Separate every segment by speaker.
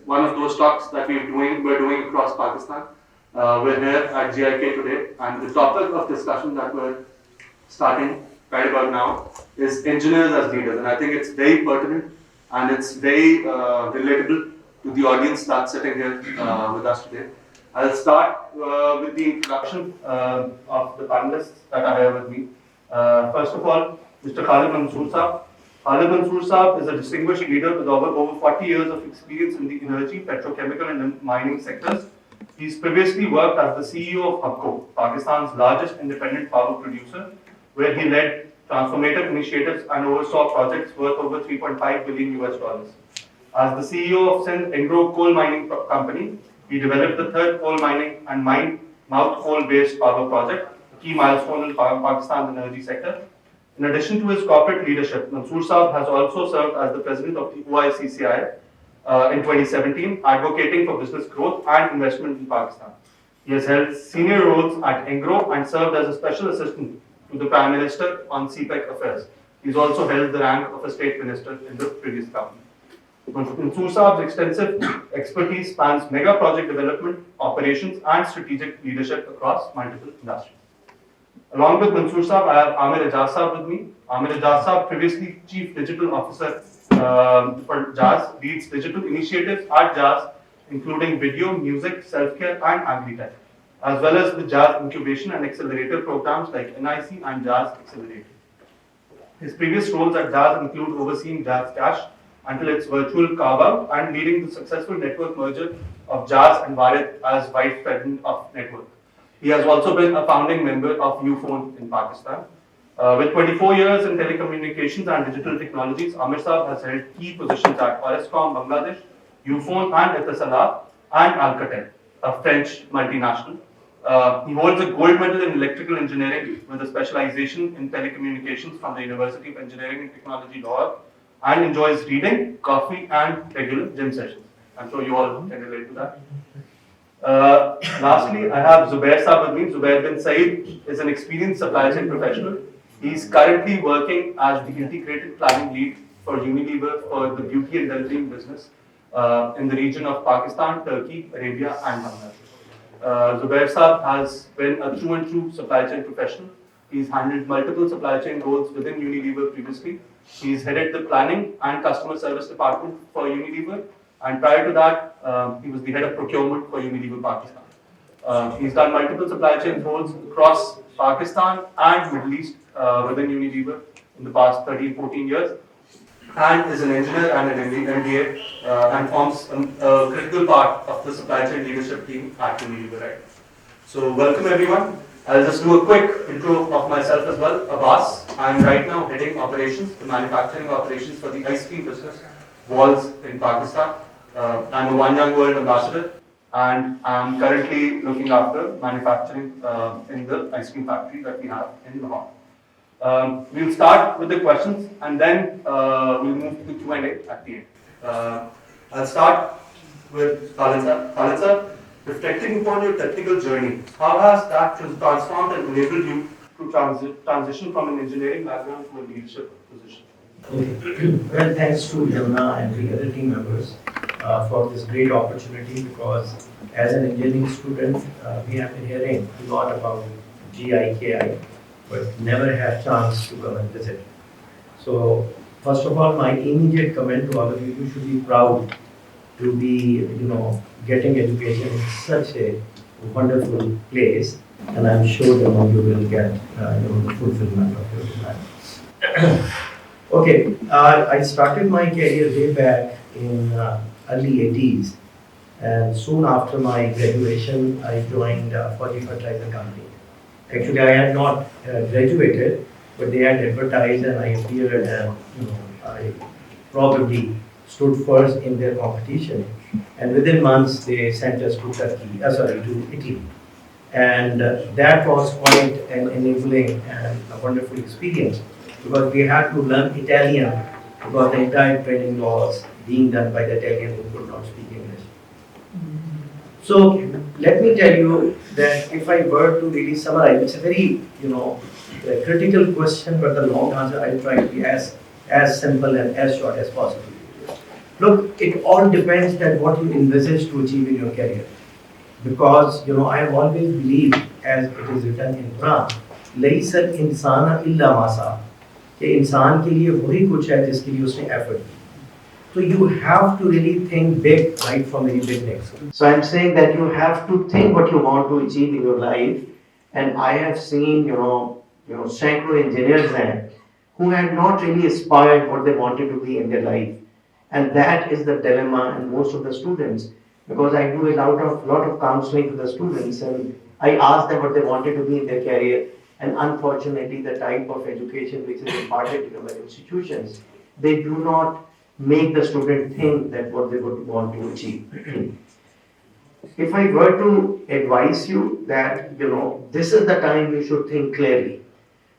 Speaker 1: one of those talks that we're doing across Pakistan. We're here at GIK today, and the topic of discussion that we're starting right about now is engineers as leaders, and I think it's very pertinent and it's very relatable to the audience that's sitting here with us today. I'll start with the introduction of the panelists that are here with me. First of all, Mr. Khalid Manssor Saab. Khalid Manssor Saab is a distinguished leader with over 40 years of experience in the energy, petrochemical and mining sectors. He's previously worked as the CEO of HUBCO, Pakistan's largest independent power producer, where he led transformative initiatives and oversaw projects worth over 3.5 billion US dollars. As the CEO of Sindh Engro Coal Mining Company, he developed the third coal mining and mouth coal-based power project, a key milestone in Pakistan's energy sector. In addition to his corporate leadership, Manssor Saab has also served as the president of the OICCI in 2017, advocating for business growth and investment in Pakistan. He has held senior roles at Engro and served as a special assistant to the Prime Minister on CPEC affairs. He's also held the rank of a state minister in the previous government. Manssor Saab's extensive expertise spans mega project development, operations, and strategic leadership across multiple industries. Along with Manssor Saab, I have Aamer Ejaz Saab with me. Aamer Ejaz Saab, previously Chief Digital Officer for Ejaz, leads digital initiatives at Ejaz, including video, music, self-care, and agri-tech, as well as the Ejaz incubation and accelerator programs like NIC and Ejaz Accelerator. His previous roles at Ejaz include overseeing Ejaz Cash until its virtual carve-out and leading the successful network merger of Ejaz and Warid as Vice President of Network. He has also been a founding member of UFON in Pakistan. With 24 years in telecommunications and digital technologies, Aamer Saab has held key positions at Orescom Bangladesh, UFON and Etisalat, and Alcatel, a French multinational. He holds a gold medal in electrical engineering with a specialization in telecommunications from the University of Engineering and Technology, Lahore, and enjoys reading, coffee, and regular gym sessions. I'm sure you all can relate to that. Lastly, I have Zubair Saab with me. Zubair bin Saeed is an experienced supply chain professional. He's currently working as the integrated planning lead for Unilever for the beauty and well-being business in the region of Pakistan, Turkey, Arabia, and Bangladesh. Zubair Saab has been a true and true supply chain professional. He's handled multiple supply chain roles within Unilever previously. He's headed the planning and customer service department for Unilever, and prior to that, he was the head of procurement for Unilever Pakistan. He's done multiple supply chain roles across Pakistan and Middle East within Unilever in the past 13-14 years, and is an engineer and an MBA, and forms a critical part of the supply chain leadership team at Unilever. Right? So welcome everyone. I'll just do a quick intro of myself as well. Abbas. I'm right now heading operations, the manufacturing operations for the ice cream business, Walls in Pakistan. I'm a One Young World ambassador, and I'm currently looking after manufacturing in the ice cream factory that we have in Lahore. We'll start with the questions, and then we'll move to the Q&A at the end. I'll start with Khalid sir. Khalid sir, reflecting upon your technical journey, how has that transformed and enabled you to transition from an engineering background to a leadership position?
Speaker 2: Okay. Well, thanks to Yamuna and the other team members for this great opportunity, because as an engineering student, we have been hearing a lot about GIKI, but never had chance to come and visit. So, first of all, my immediate comment to all of you, you should be proud to be, getting education in such a wonderful place, and I'm sure that you will get, the fulfillment of your desires. Okay, I started my career way back in early 80s, and soon after my graduation, I joined for the fertilizer company. Actually, I had not graduated, but they had advertised, and I appeared, and I probably stood first in their competition. And within months, they sent us to to Italy. And that was quite an enabling and a wonderful experience, because we had to learn Italian, because the entire training was being done by the Italian who could not speak English. So let me tell you that if I were to really summarize, it's a very a critical question, but the long answer I'll try to be as simple and as short as possible. Look, it all depends that what you envisage to achieve in your career. Because, I have always believed, as it is written in Quran, لَيْسَ الْإِنسَانَ إِلَّا مَا سَعَى, कि इंसान के लिए वही कुछ है जिसके लिए उसने effort की. So you have to really think big right from very beginning. So I'm saying that you have to think what you want to achieve in your life. And I have seen, several engineers then who had not really aspired what they wanted to be in their life. And that is the dilemma in most of the students, because I do a lot of counseling to the students, and I ask them what they wanted to be in their career. And unfortunately, the type of education which is imparted in our institutions, they do not make the student think that what they would want to achieve. If I were to advise you that, this is the time you should think clearly.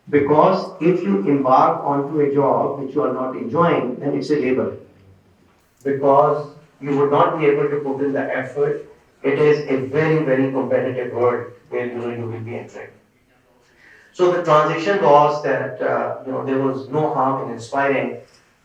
Speaker 2: Because if you embark onto a job which you are not enjoying, then it's a labor. Because you would not be able to put in the effort. It is a very, very competitive world where you will be entering. So the transition was that there was no harm in aspiring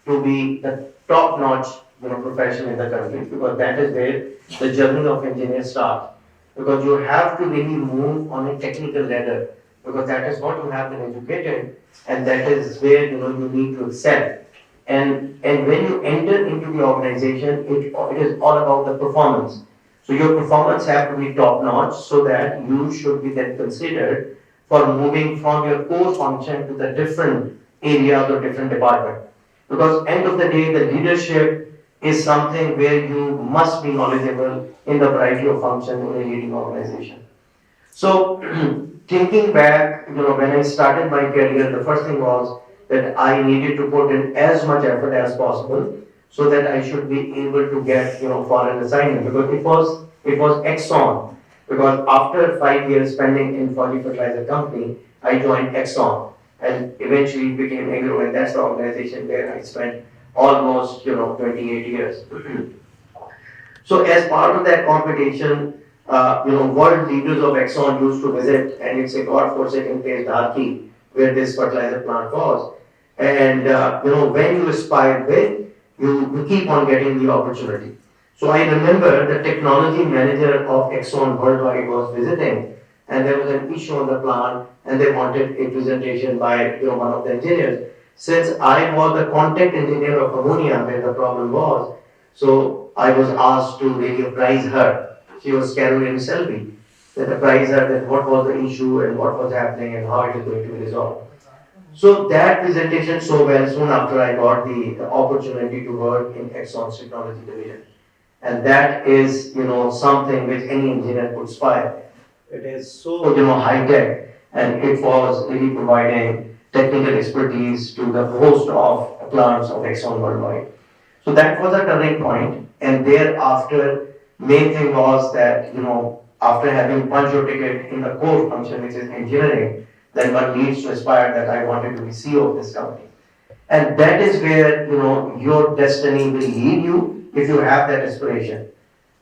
Speaker 2: to be the top-notch profession in the country, because that is where the journey of engineers starts. Because you have to really move on a technical ladder, because that is what you have been educated, and that is where you need to excel. And when you enter into the organization, it is all about the performance. So your performance have to be top-notch, so that you should be then considered for moving from your core function to the different areas or different department. Because end of the day, the leadership is something where you must be knowledgeable in the variety of functions in a leading organization. So thinking back, when I started my career, the first thing was that I needed to put in as much effort as possible so that I should be able to get, foreign assignment, because it was Exxon. Because after 5 years spending in Fauji Fertilizer Company, I joined Exxon and eventually became Agro, and that's the organization where I spent almost 28 years. So as part of that competition, world leaders of Exxon used to visit, and it's a god-forsaken place, Darki, where this fertilizer plant was. And when you aspire big, you keep on getting the opportunity. So I remember the technology manager of Exxon Worldwide was visiting, and there was an issue on the plant, and they wanted a presentation by one of the engineers. Since I was the contact engineer of ammonia where the problem was, so I was asked to really apprise her. She was Caroline Selby. That apprise her that what was the issue and what was happening and how it is going to be resolved. So that presentation so well soon after I got the opportunity to work in Exxon's technology division. And that is, something which any engineer could aspire. It is so, high tech, and it was really providing technical expertise to the host of plants of Exxon worldwide. So that was a turning point, and thereafter, main thing was that, after having punched your ticket in the core function, which is engineering, then one needs to aspire that I wanted to be CEO of this company. And that is where, your destiny will lead you if you have that aspiration.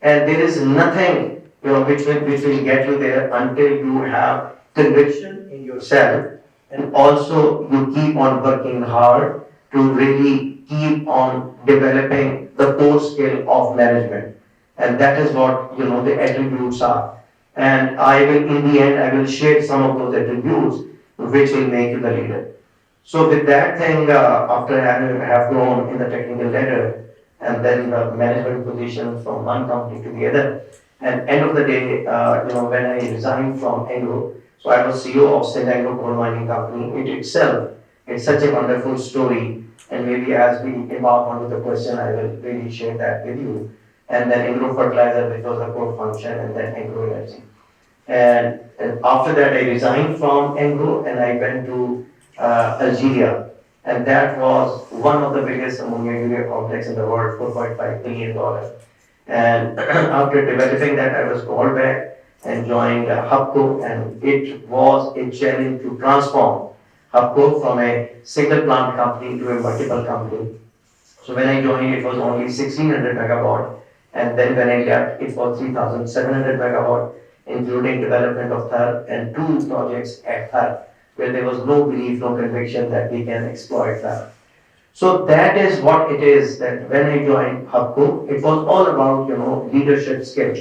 Speaker 2: And there is nothing, which will get you there until you have conviction in yourself, and also you keep on working hard to really keep on developing the core skill of management. And that is what, the attributes are. And in the end, I will share some of those attributes which will make you the leader. So with that thing, after have grown in the technical ladder, and then the management position from one company to the other, and end of the day, when I resigned from Anglo, so I was CEO of Saeed Anglo Coal Mining Company. It itself, it's such a wonderful story, and maybe as we embark onto the question, I will really share that with you. And then Anglo Fertilizer, which was the core function, and then Anglo Energy. And after that, I resigned from Anglo and I went to Algeria, and that was one of the biggest ammonia urea complex in the world, $4.5 billion. And after developing that, I was called back and joined HUBCO, and it was a challenge to transform HUBCO from a single plant company to a multiple company. So when I joined, it was only 1600 megawatt, and then when I left, it was 3700 megawatt, including development of THER and 2 projects at THER, where there was no belief, no conviction that we can exploit THER. So that is what it is that when I joined HUBCO, it was all about, leadership skills.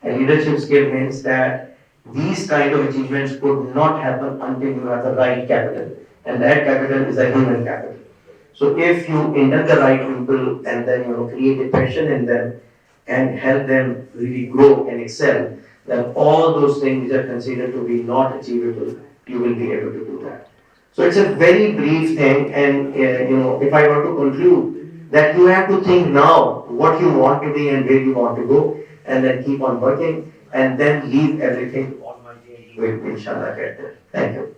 Speaker 2: And leadership skill means that these kind of achievements could not happen until you have the right capital. And that capital is a human capital. So if you induct the right people and then, create a passion in them and help them really grow and excel, then all those things are considered to be not achievable, you will be able to do that. So it's a very brief thing, and if I were to conclude that you have to think now what you want to be and where you want to go, and then keep on working, and then leave everything on my day. Will inshallah get there. Thank you.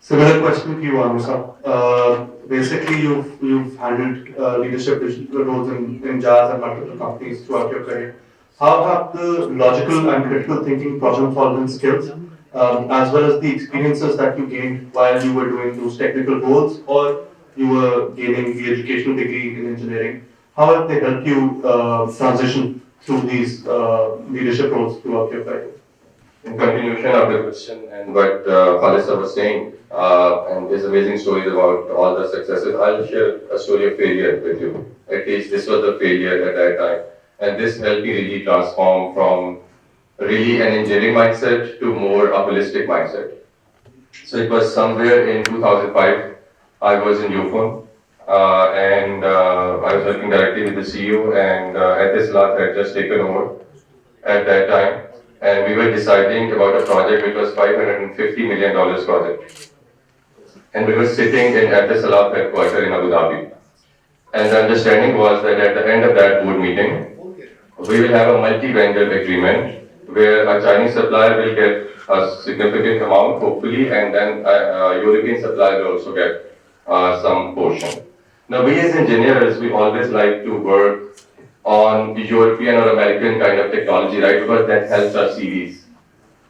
Speaker 1: Similar question to you, Aamer. Basically, you've handled leadership roles in Ejaz and multiple companies throughout your career. How have the logical and critical thinking, problem-solving skills, as well as the experiences that you gained while you were doing those technical roles or you were gaining the educational degree in engineering, how have they helped you transition through these leadership roles throughout your career?
Speaker 3: In continuation of the question and what Khalid was saying, and his amazing stories about all the successes, I'll share a story of failure with you. At least this was the failure at that time. And this helped me really transform from really an engineering mindset to more a holistic mindset. So it was somewhere in 2005, I was in UFON, and I was working directly with the CEO, and Etisalat had just taken over at that time. And we were deciding about a project which was $550 million project. And we were sitting in Etisalat headquarters in Abu Dhabi. And the understanding was that at the end of that board meeting, we will have a multi-vendor agreement where a Chinese supplier will get a significant amount, hopefully, and then a European supplier will also get some portion. Now, we as engineers, we always like to work on European or American kind of technology, right? Because that helps our CVs.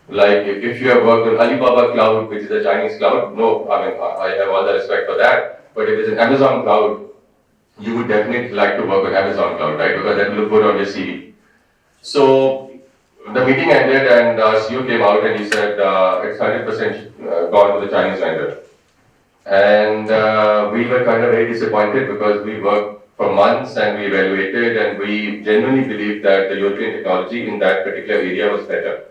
Speaker 3: Like if you have worked on Alibaba Cloud, which is a Chinese cloud, no, I mean, I have all the respect for that. But if it's an Amazon Cloud, you would definitely like to work on Amazon Cloud, right? Because that will look good on your CV. So the meeting ended and CEO came out and he said, it's 100% gone to the Chinese vendor. And we were kind of very disappointed because we worked for months and we evaluated and we genuinely believed that the European technology in that particular area was better.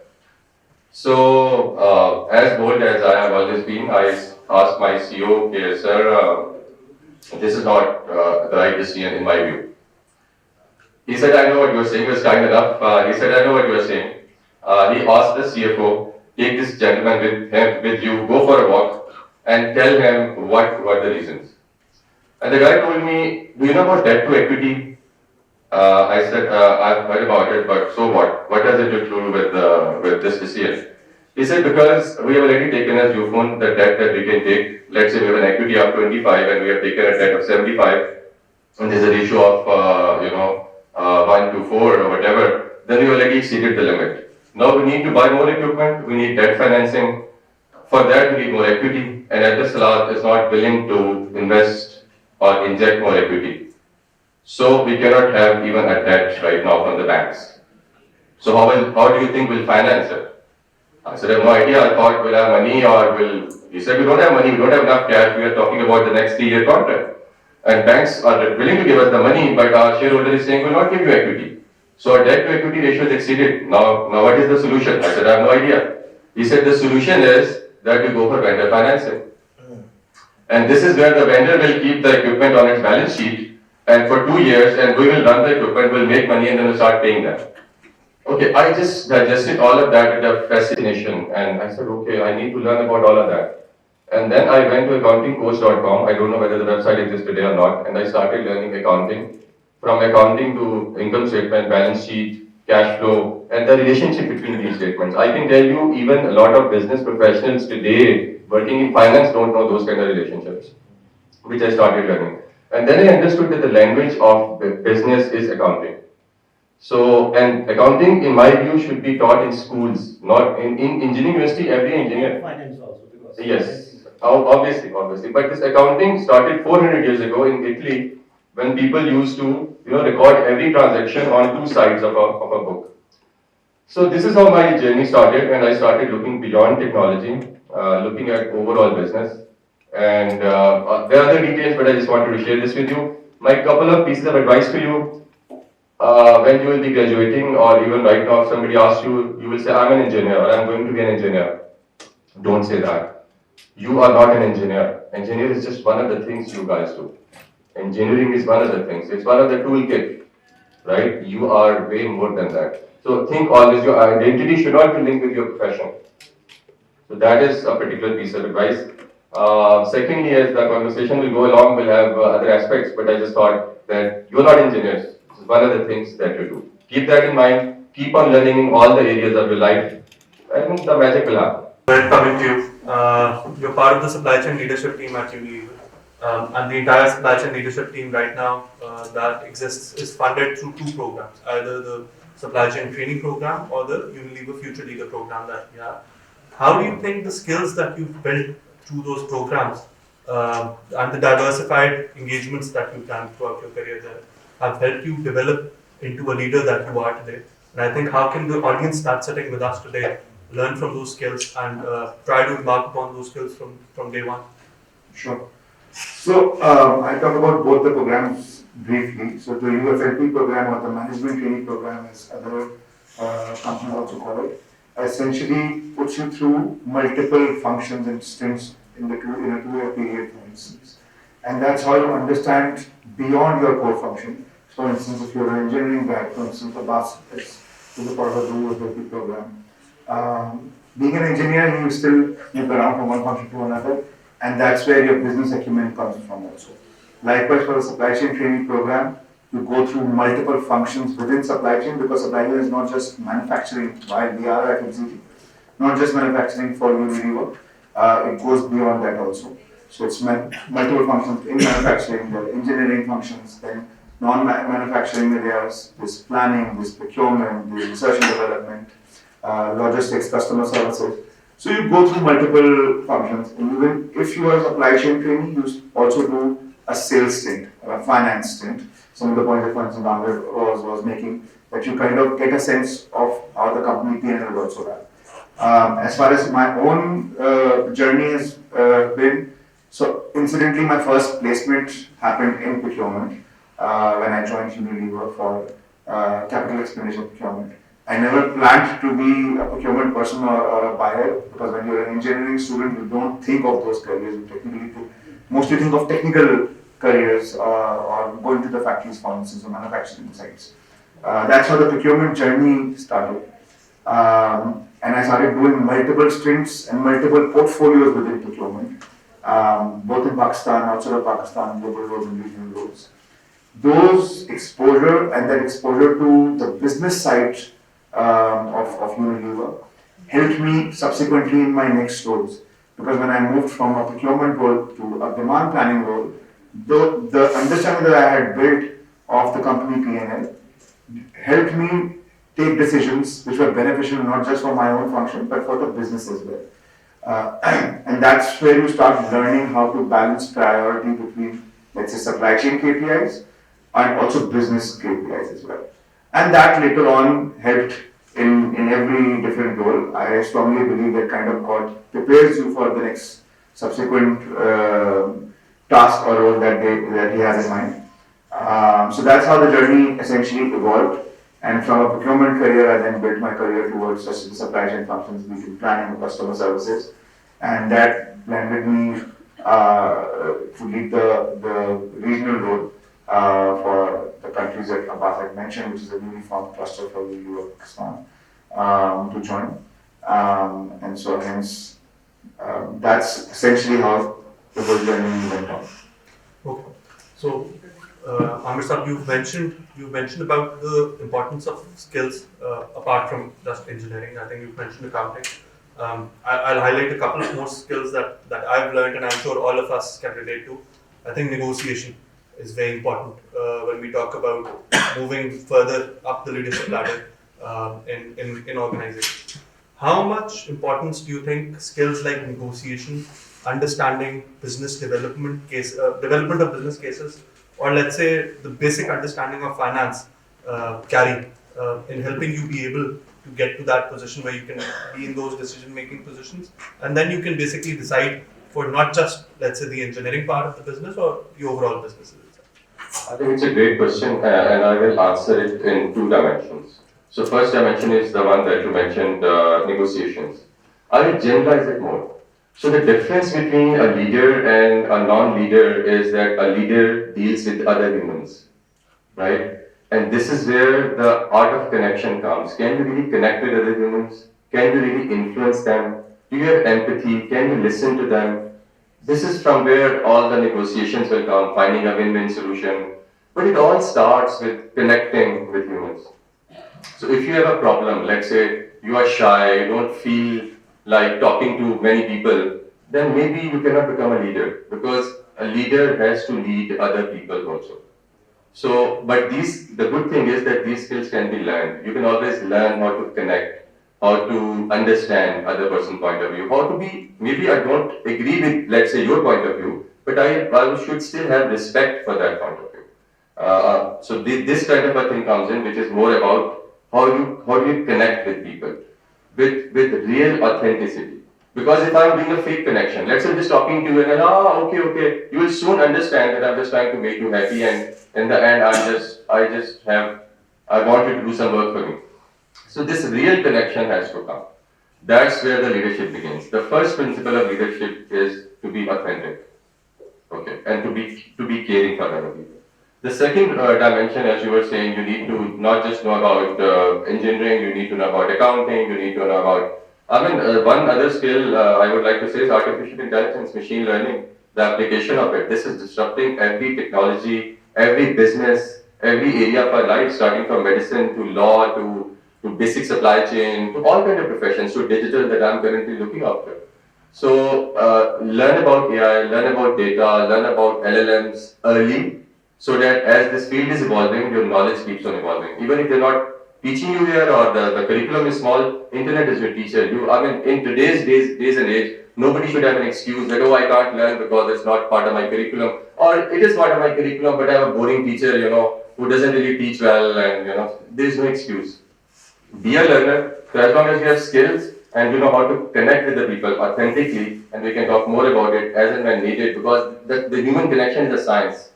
Speaker 3: So as bold as I have always been, I asked my CEO, okay, sir, this is not the right decision in my view. He said, I know what you are saying. He was kind enough. He said, I know what you are saying. He asked the CFO, take this gentleman with you, go for a walk, and tell him what were the reasons. And the guy told me, do you know about debt to equity? I said, I've heard about it, but so what? What has it to do with this decision? He said, because we have already taken as UFON the debt that we can take. Let's say we have an equity of 25 and we have taken a debt of 75, and there's a ratio of 1 to 4 or whatever, then we already exceeded the limit. Now we need to buy more equipment, we need debt financing. For that we need more equity, and Etisalat is not willing to invest or inject more equity. So we cannot have even a debt right now from the banks. So how do you think we'll finance it? I said, I have no idea. I thought we'll have money or we'll... He said, we don't have money, we don't have enough cash. We are talking about the next 3-year contract. And banks are willing to give us the money, but our shareholder is saying, we'll not give you equity. So our debt to equity ratio is exceeded. Now what is the solution? I said, I have no idea. He said, the solution is that we go for vendor financing. And this is where the vendor will keep the equipment on its balance sheet, and for 2 years, and we will run the equipment, we'll make money, and then we'll start paying them. Okay, I just digested all of that with a fascination, and I said, okay, I need to learn about all of that. And then I went to accountingcourse.com. I don't know whether the website exists today or not, and I started learning accounting. From accounting to income statement, balance sheet, cash flow, and the relationship between these statements. I can tell you, even a lot of business professionals today working in finance don't know those kind of relationships, which I started learning. And then I understood that the language of business is accounting. So, and accounting, in my view, should be taught in schools, not in engineering university. Every engineer.
Speaker 2: Finance also, because
Speaker 3: yes, obviously. But this accounting started 400 years ago in Italy, when people used to, record every transaction on 2 sides of a book. So this is how my journey started, and I started looking beyond technology, looking at overall business. And there are other details, but I just wanted to share this with you. My couple of pieces of advice to you, when you will be graduating, or even right now, if somebody asks you, you will say, I'm an engineer, or I'm going to be an engineer. Don't say that. You are not an engineer. Engineer is just one of the things you guys do. Engineering is one of the things. It's one of the toolkit, right? You are way more than that. So think always, your identity should not be linked with your profession. So that is a particular piece of advice. Secondly, as the conversation will go along, we'll have other aspects, but I just thought that you're not engineers. This is one of the things that you do. Keep that in mind. Keep on learning in all the areas of your life. I think the magic will happen.
Speaker 1: Well, coming to you, you're part of the supply chain leadership team at Unilever. And the entire supply chain leadership team right now that exists is funded through two programs, either the supply chain training program or the Unilever Future Leader program that we have. How do you think the skills that you've built through those programs and the diversified engagements that you've done throughout your career there have helped you develop into a leader that you are today? And I think how can the audience that's sitting with us today learn from those skills and try to embark upon those skills from day one?
Speaker 4: Sure. So I'll talk about both the programs briefly. So the UFLP program, or the management training program, as other companies also call it, essentially puts you through multiple functions and stints in a 2-year period, for instance. And that's how you understand beyond your core function. For instance, if you're an engineering guy, for instance, Abbas is a part of the UFLP program. Being an engineer, you still move around from one function to another, and that's where your business acumen comes from also. Likewise, for the supply chain training program, you go through multiple functions within supply chain, because supply chain is not just manufacturing, while we are at HUBCO, not just manufacturing for Unilever, it goes beyond that also. So it's multiple functions in manufacturing, the engineering functions, then non-manufacturing areas, this planning, this procurement, this research and development, logistics, customer services. So you go through multiple functions, and even if you are a supply chain trainee, you also do a sales stint or a finance stint. Some of the points that, for instance, Aamer was making, that you kind of get a sense of how the company P&L will also run. As far as my own journey has been, so incidentally, my first placement happened in procurement when I joined Unilever for capital expenditure procurement. I never planned to be a procurement person or a buyer, because when you're an engineering student, you don't think of those careers. You mostly think of technical careers or going to the factories, for instance, or manufacturing sites. That's how the procurement journey started. And I started doing multiple stints and multiple portfolios within procurement, both in Pakistan, outside of Pakistan, global roles and regional roles. Those exposure and that exposure to the business side of Unilever helped me subsequently in my next roles, because when I moved from a procurement role to a demand planning role, the understanding that I had built of the company P&L helped me take decisions which were beneficial not just for my own function but for the business as well. And that's where you start learning how to balance priority between, let's say, supply chain KPIs and also business KPIs as well. And that later on helped in every different role. I strongly believe that kind of God prepares you for the next subsequent task or role that he has in mind. So that's how the journey essentially evolved. And from a procurement career, I then built my career towards just the supply chain functions, be planning, customer services, and that landed me to lead the regional role for the countries that Abbas had mentioned, which is a newly formed cluster for the Pakistan to join. And so hence, that's essentially how the whole journey went on.
Speaker 1: Okay. So, Aamer Sahab, you've mentioned about the importance of skills apart from just engineering. I think you've mentioned accounting. I'll highlight a couple of more skills that I've learned, and I'm sure all of us can relate to. I think negotiation is very important when we talk about moving further up the leadership ladder in organizations. How much importance do you think skills like negotiation, understanding business development of business cases, or let's say the basic understanding of finance carry in helping you be able to get to that position where you can be in those decision-making positions, and then you can basically decide for not just, let's say, the engineering part of the business or the overall businesses itself?
Speaker 3: I think it's a great question, and I will answer it in two dimensions. So first dimension is the one that you mentioned, negotiations. I will generalize it more. So the difference between a leader and a non-leader is that a leader deals with other humans, right? And this is where the art of connection comes. Can you really connect with other humans? Can you really influence them? Do you have empathy? Can you listen to them? This is from where all the negotiations will come, finding a win-win solution. But it all starts with connecting with humans. So if you have a problem, let's say you are shy, you don't feel like talking to many people, then maybe you cannot become a leader, because a leader has to lead other people also. So, but the good thing is that these skills can be learned. You can always learn how to connect, how to understand other person's point of view, how to be, maybe I don't agree with, let's say, your point of view, but I should still have respect for that point of view. So this kind of a thing comes in, which is more about how do you connect with people, with real authenticity. Because if I'm doing a fake connection, let's say I'm just talking to you and then, okay, you will soon understand that I'm just trying to make you happy, and in the end, I want you to do some work for me. So this real connection has to come. That's where the leadership begins. The first principle of leadership is to be authentic, okay, and to be caring for other people. The second dimension, as you were saying, you need to not just know about engineering, you need to know about accounting, you need to know about, one other skill I would like to say is artificial intelligence, machine learning, the application of it. This is disrupting every technology, every business, every area of our life, starting from medicine to law to basic supply chain, to all kinds of professions, to digital that I'm currently looking after. So learn about AI, learn about data, learn about LLMs early, so that as this field is evolving, your knowledge keeps on evolving. Even if they're not teaching you here or the curriculum is small, internet is your teacher. In today's days and age, nobody should have an excuse that, I can't learn because it's not part of my curriculum. Or it is part of my curriculum, but I have a boring teacher, who doesn't really teach well, and, there's no excuse. Be a learner, so as long as you have skills and you know how to connect with the people authentically, and we can talk more about it as and when needed, because the human connection is a science.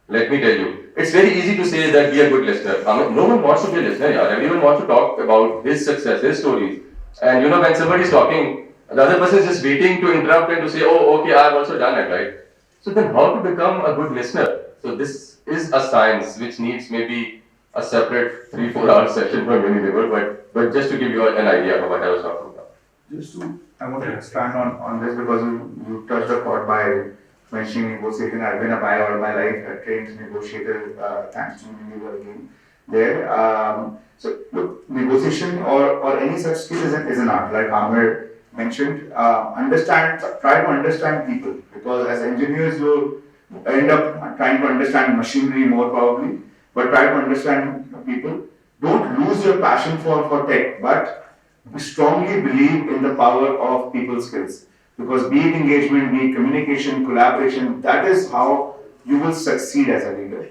Speaker 3: Let me tell you, it's very easy to say that be a good listener. No one wants to be a listener, yaar. Everyone wants to talk about his success, his stories. And when somebody is talking, the other person is just waiting to interrupt and to say, okay, I've also done it, right? So then how to become a good listener? So this is a science which needs maybe a separate 3-4 hour session from Unilever, but just to give you an idea of what I was talking about.
Speaker 4: I want to expand on this because you touched the chord by mentioning negotiation. I've been a buyer all my life, a trained negotiator, thanks to Unilever again there. So look, negotiation or any such skill is an art, like Aamer mentioned. Try to understand people, because as engineers you end up trying to understand machinery more probably, but try to understand people. Don't lose your passion for tech, but strongly believe in the power of people skills. Because be it engagement, be it communication, collaboration, that is how you will succeed as a leader.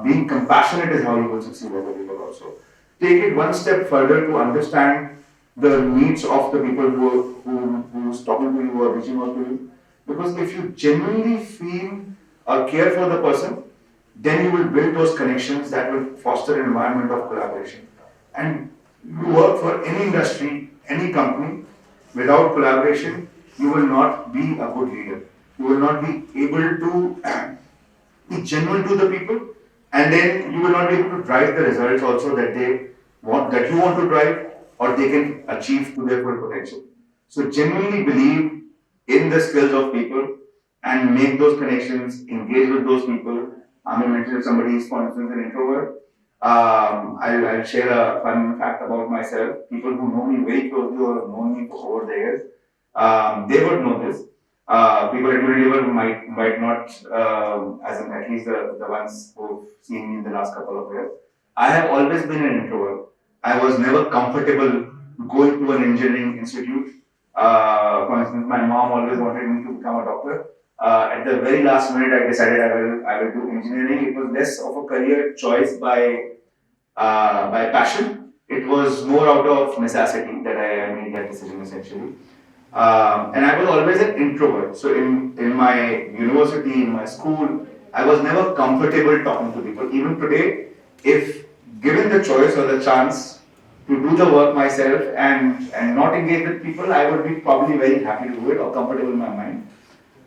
Speaker 4: Being compassionate is how you will succeed as a leader also. Take it one step further to understand the needs of the people who's talking to you or reaching out to you. Because if you genuinely feel or care for the person, then you will build those connections that will foster an environment of collaboration. And you work for any industry, any company, without collaboration, you will not be a good leader. You will not be able to be genuine to the people, and then you will not be able to drive the results also that you want to drive, or they can achieve to their full potential. So genuinely believe in the skills of people and make those connections, engage with those people. I mentioned if somebody is, for instance, an introvert. I'll share a fun fact about myself. People who know me very closely or have known me for over the years, they would know this. People at Unilever might not, at least the ones who've seen me in the last couple of years. I have always been an introvert. I was never comfortable going to an engineering institute. For instance, my mom always wanted me to become a doctor. At the very last minute, I decided I will do engineering. It was less of a career choice by passion. It was more out of necessity that I made that decision essentially. And I was always an introvert. So in my university, in my school, I was never comfortable talking to people. Even today, if given the choice or the chance to do the work myself and not engage with people, I would be probably very happy to do it or comfortable in my mind.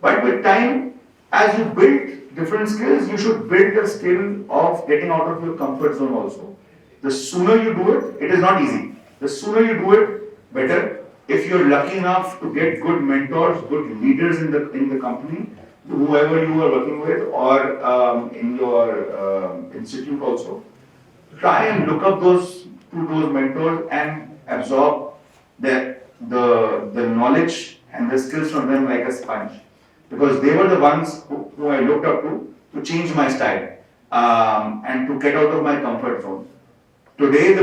Speaker 4: But with time, as you build different skills, you should build the skill of getting out of your comfort zone also. The sooner you do it, it is not easy. The sooner you do it, better. If you're lucky enough to get good mentors, good leaders in the company, whoever you are working with, or in your institute also, try and look up those mentors and absorb the knowledge and the skills from them like a sponge, because they were the ones who I looked up to change my style and to get out of my comfort zone. Today,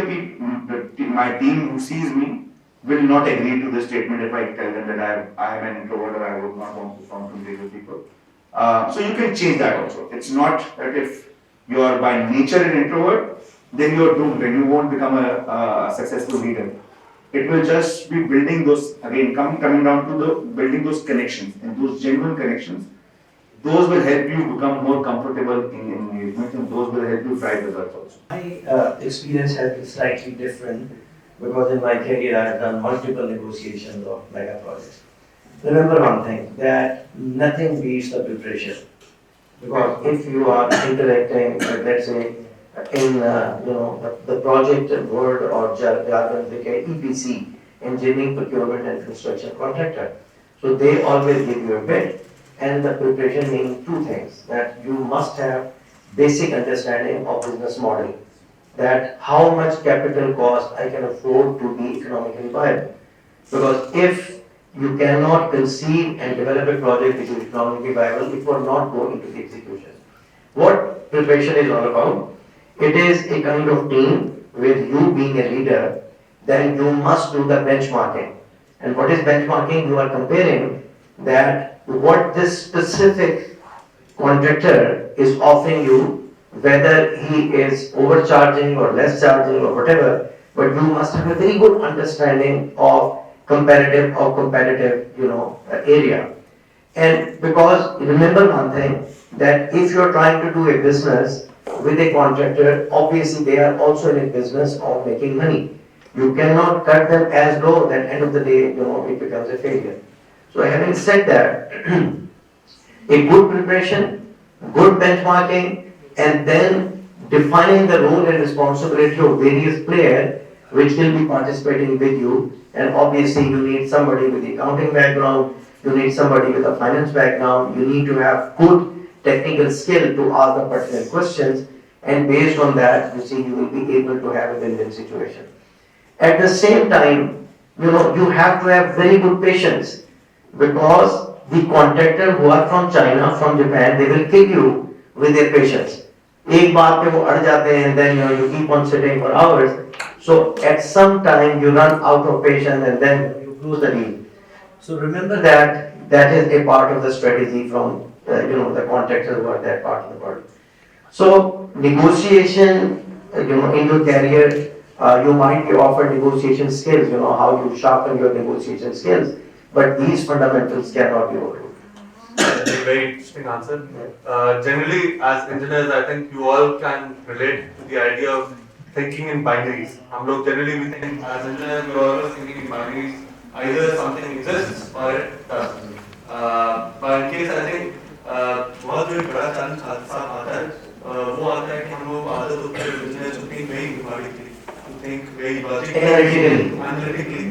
Speaker 4: my team who sees me will not agree to this statement if I tell them that I am an introvert or I would not want to communicate with people. So you can change that also. It's not that if you are by nature an introvert, then you are doomed and you won't become a successful leader. It will just be building those, again, coming down to the building those connections, and those genuine connections, those will help you become more comfortable in engagement, and those will help you drive results also.
Speaker 2: My experience has been slightly different because in my career I have done multiple negotiations of mega projects. Remember one thing, that nothing beats the preparation. Because if you are interacting, let's say, in the project word or jargon, they get EPC, engineering, procurement and construction contractor. So they always give you a bid, and the preparation means two things, that you must have basic understanding of business model, that how much capital cost I can afford to be economically viable. Because if you cannot conceive and develop a project which is economically viable, it will not go into the execution. What preparation is all about? It is a kind of team with you being a leader, then you must do the benchmarking. And what is benchmarking? You are comparing that what this specific contractor is offering you, whether he is overcharging or less charging or whatever, but you must have a very good understanding of competitive area. And because remember one thing, that if you are trying to do a business with a contractor, obviously they are also in a business of making money. You cannot cut them as low that end of the day, it becomes a failure. So having said that, a good preparation, good benchmarking, and then defining the role and responsibility of various players which will be participating with you. And obviously you need somebody with the accounting background, you need somebody with a finance background, you need to have good technical skill to ask the pertinent questions, and based on that, you will be able to have a win-win situation. At the same time, you have to have very good patience, because the contractor who are from China, from Japan, they will kill you with their patience. एक बात पे वो अड़ जाते हैं, and then you keep on sitting for hours. So at some time you run out of patience and then you close the deal. So remember that is a part of the strategy from the contractors who are that part of the world. So negotiation, in your career, you might be offered negotiation skills, how you sharpen your negotiation skills, but these fundamentals cannot be overlooked.
Speaker 1: Very interesting answer. Generally, as engineers, I think you all can relate to the idea of thinking in binaries. Generally, we think as engineers, we're always thinking in binaries. Either something exists or it doesn't. But in case I think बहुत जो एक बड़ा challenge आता है वो आता है कि हम लोग आदत होती है engineers to think very mathematically, to think very logically, analytically,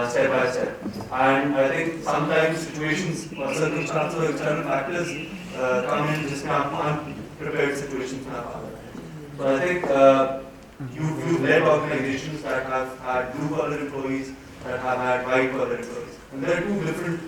Speaker 1: step by step. And I think sometimes situations or circumstances or external factors come in जिसमें आपको unprepared situations में आता है. So I think you've led organizations that have had blue-collar employees, that have had white-collar employees, and there are two different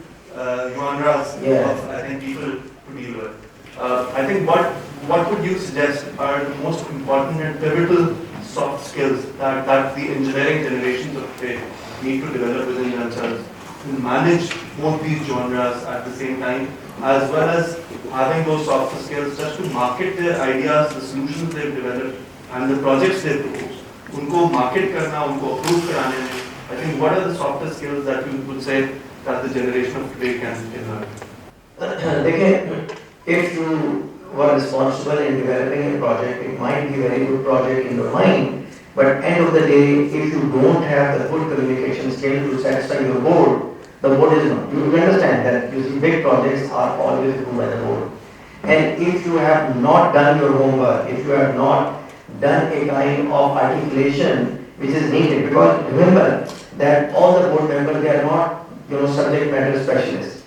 Speaker 1: genres of I think people to deal with. I think what would you suggest are the most important and pivotal soft skills that the engineering generations of today need to develop within themselves to manage both these genres at the same time, as well as having those softer skills just to market their ideas, the solutions they've developed, and the projects they've proposed. Unko market karna, unko approve karane mein, I think what are the softer skills that you would say that the generation of today can learn?
Speaker 2: Again, if you were responsible in developing a project, it might be a very good project in your mind, but end of the day, if you don't have the good communication skill to satisfy your board, the board is not. You understand that you see big projects are always approved by the board. And if you have not done your homework, if you have not done a kind of articulation which is needed, because remember that all the board members, they are not, subject matter specialists.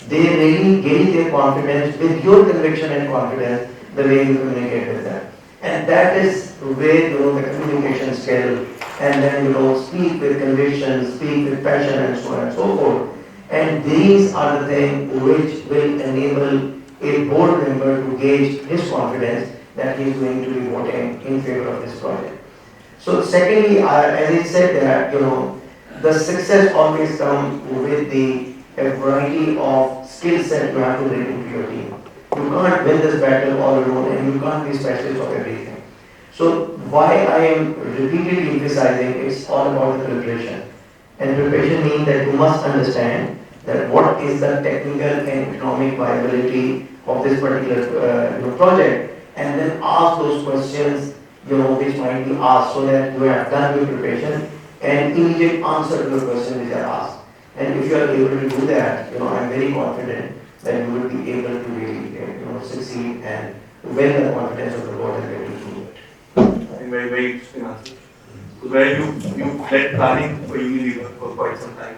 Speaker 2: They really gain their confidence with your conviction and confidence, the way you communicate with them. And that is where, the communication skill, and then, speak with conviction, speak with passion, and so on and so forth. And these are the things which will enable a board member to gauge his confidence that he is going to be voting in favor of this project. So secondly, as I said that, the success always comes with a variety of skill set you have to bring into your team. You can't win this battle all alone, and you can't be specialist of everything. So why I am repeatedly emphasizing, it's all about the preparation. And preparation means that you must understand that what is the technical and economic viability of this particular project, and then ask those questions, which might be asked, so that you have done your preparation and immediate answer to the question which are asked. And if you are able to do that, I am very confident that you will be able to really, succeed and win the confidence of the board and able to do it.
Speaker 1: I think very interesting answer. Where you led planning for Unilever for quite some time.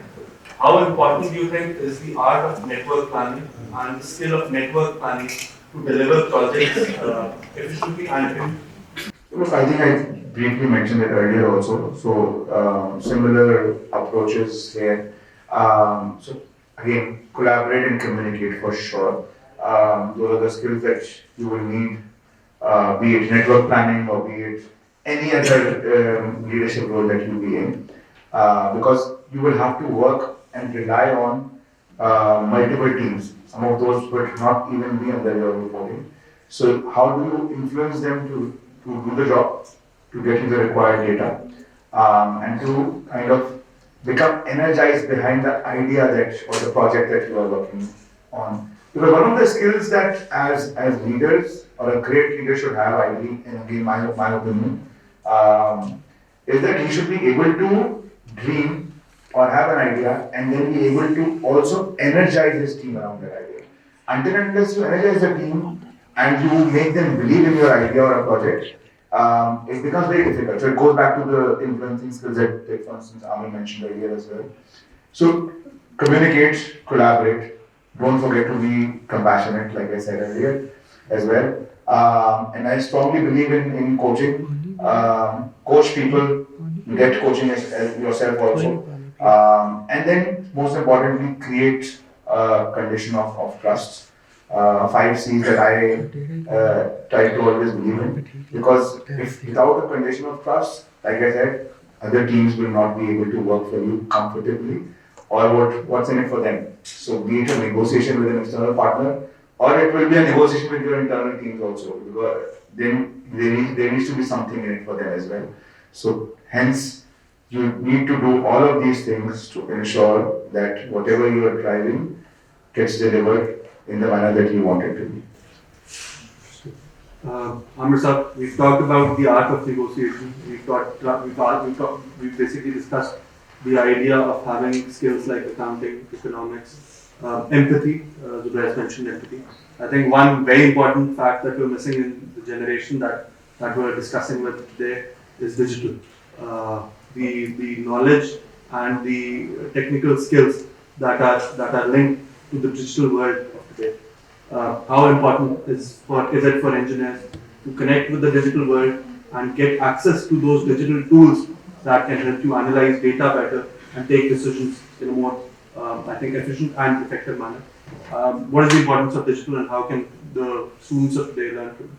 Speaker 1: How important do you think is the art of network planning and the skill of network planning to deliver projects efficiently and effectively?
Speaker 4: Look, I think I briefly mentioned it earlier also. So similar approaches here. So again, collaborate and communicate for sure. Those are the skills that you will need, be it network planning or be it any other leadership role that you'll be in. Because you will have to work and rely on multiple teams. Some of those would not even be under your reporting. So how do you influence them to do the job, to get you the required data, and to kind of become energized behind the idea that or the project that you are working on? Because one of the skills that as leaders or a great leader should have, ideally, in again my opinion, is that he should be able to dream or have an idea and then be able to also energize his team around that idea. Until and unless you energize the team and you make them believe in your idea or a project, it becomes very difficult. So it goes back to the influencing skills that, for instance, Aamer mentioned earlier as well. So communicate, collaborate, don't forget to be compassionate, like I said earlier as well. And I strongly believe in coaching. Coach people, get coaching as yourself also. And then most importantly, create a condition of trust. 5 C's that I try to always believe in, because if without a condition of trust, like I said, other teams will not be able to work for you comfortably, or what's in it for them. So be it a negotiation with an external partner, or it will be a negotiation with your internal teams also, because then there needs to be something in it for them as well. So hence, you need to do all of these things to ensure that whatever you are driving gets delivered in the manner that you want it to be.
Speaker 1: Aamer sir, we've talked about the art of negotiation. We've basically discussed the idea of having skills like accounting, economics, empathy. Zubair has mentioned empathy. I think one very important fact that we're missing in the generation that we're discussing with today is digital. The knowledge and the technical skills that are linked to the digital world of today. How important is it for engineers to connect with the digital world and get access to those digital tools that can help you analyze data better and take decisions in a more, I think, efficient and effective manner? What is the importance of digital, and how can the students of today learn from it?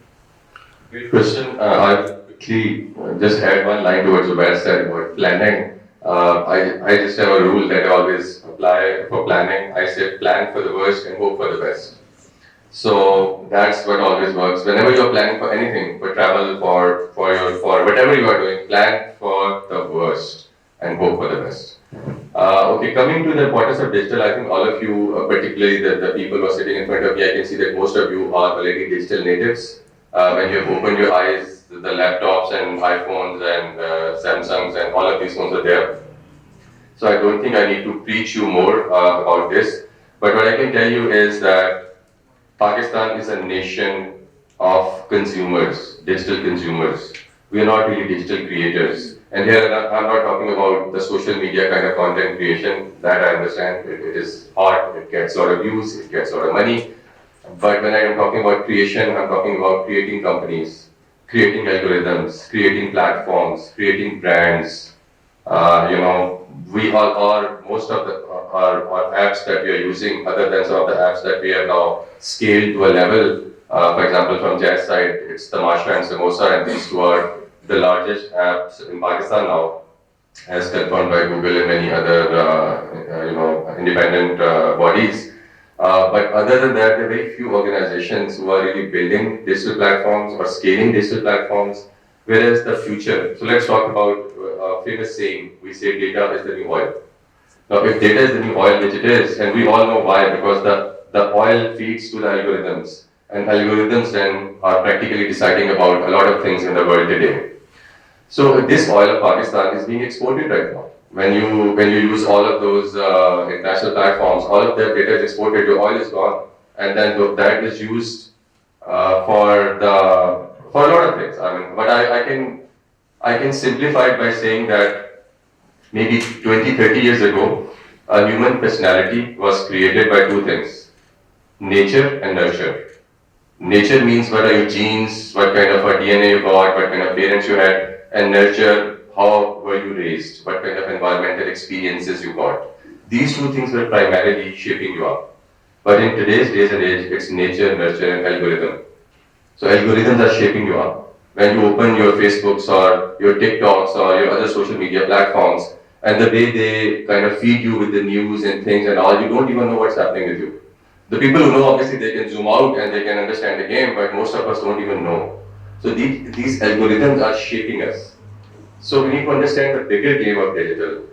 Speaker 3: Great question. I'll quickly just add one line to what Zubair said about planning. I just have a rule that I always apply for planning. I say plan for the worst and hope for the best. So that's what always works. Whenever you're planning for anything, for travel, for whatever you are doing, plan for the worst and hope for the best. Okay, coming to the importance of digital, I think all of you, particularly the people who are sitting in front of me, I can see that most of you are already digital natives. When you have opened your eyes, the laptops and iPhones and Samsungs and all of these phones are there. So I don't think I need to preach you more about this. But what I can tell you is that Pakistan is a nation of consumers, digital consumers. We are not really digital creators. And here I'm not talking about the social media kind of content creation. That I understand. It is hard, it gets a lot of views, it gets a lot of money. But when I am talking about creation, I'm talking about creating companies, creating algorithms, creating platforms, creating brands. We all are, most of the our apps that we are using, other than some of the apps that we have now scaled to a level. For example, from Ejaz side, it's the Manssor and Samosa, and these two are the largest apps in Pakistan now, as confirmed by Google and many other independent bodies. But other than that, there are very few organizations who are really building digital platforms or scaling digital platforms. Whereas the future, so let's talk about a famous saying, we say data is the new oil. Now, if data is the new oil, which it is, and we all know why, because the oil feeds to the algorithms, and algorithms then are practically deciding about a lot of things in the world today. So this oil of Pakistan is being exported right now. When you use all of those international platforms, all of their data is exported, your oil is gone, and then that is used for a lot of things. I mean, but I can simplify it by saying that maybe 20, 30 years ago, a human personality was created by two things: nature and nurture. Nature means what are your genes, what kind of a DNA you got, what kind of parents you had, and nurture, how were you raised, what kind of environmental experiences you got. These two things were primarily shaping you up. But in today's days and age, it's nature, nurture, and algorithm. So algorithms are shaping you up. When you open your Facebooks or your TikToks or your other social media platforms, and the way they kind of feed you with the news and things and all, you don't even know what's happening with you. The people who know, obviously, they can zoom out and they can understand the game, but most of us don't even know. So these algorithms are shaping us. So we need to understand the bigger game of digital.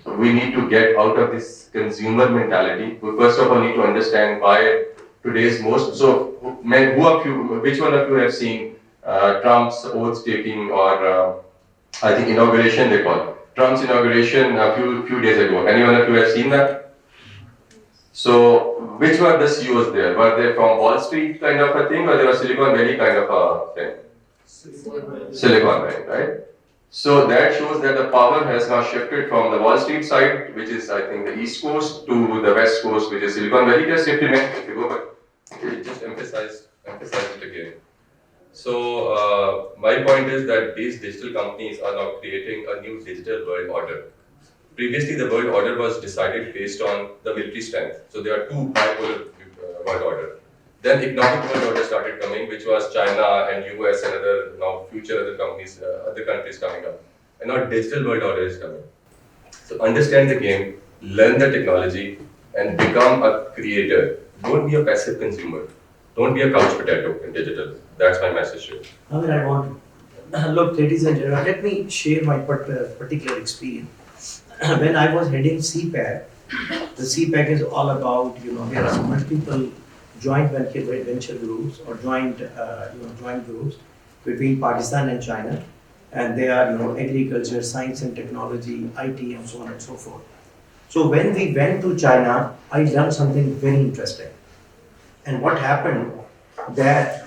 Speaker 3: We need to get out of this consumer mentality. We first of all need to understand why today's most. So, which one of you have seen Trump's oath taking or I think inauguration they call it. Trump's inauguration a few days ago. Anyone of you have seen that? So, which were the CEOs there? Were they from Wall Street kind of a thing, or they were Silicon Valley kind of a thing? Silicon Valley, right? So that shows that the power has now shifted from the Wall Street side, which is I think the East Coast, to the West Coast, which is Silicon Valley. It has shifted many years ago, but it just emphasized it again. So my point is that these digital companies are now creating a new digital world order. Previously, the world order was decided based on the military strength. So there are two bipolar world order. Then economic world order started coming, which was China and US and other future other countries coming up. And now digital world order is coming. So understand the game, learn the technology, and become a creator. Don't be a passive consumer. Don't be a couch potato in digital. That's my message to you.
Speaker 2: Aamer, I want to look, ladies and gentlemen, let me share my particular experience. When I was heading CPAC, the CPAC is all about, there are multiple joint venture groups or joint groups between Pakistan and China, and they are agriculture, science and technology, IT, and so on and so forth. So when we went to China, I learned something very interesting. And what happened that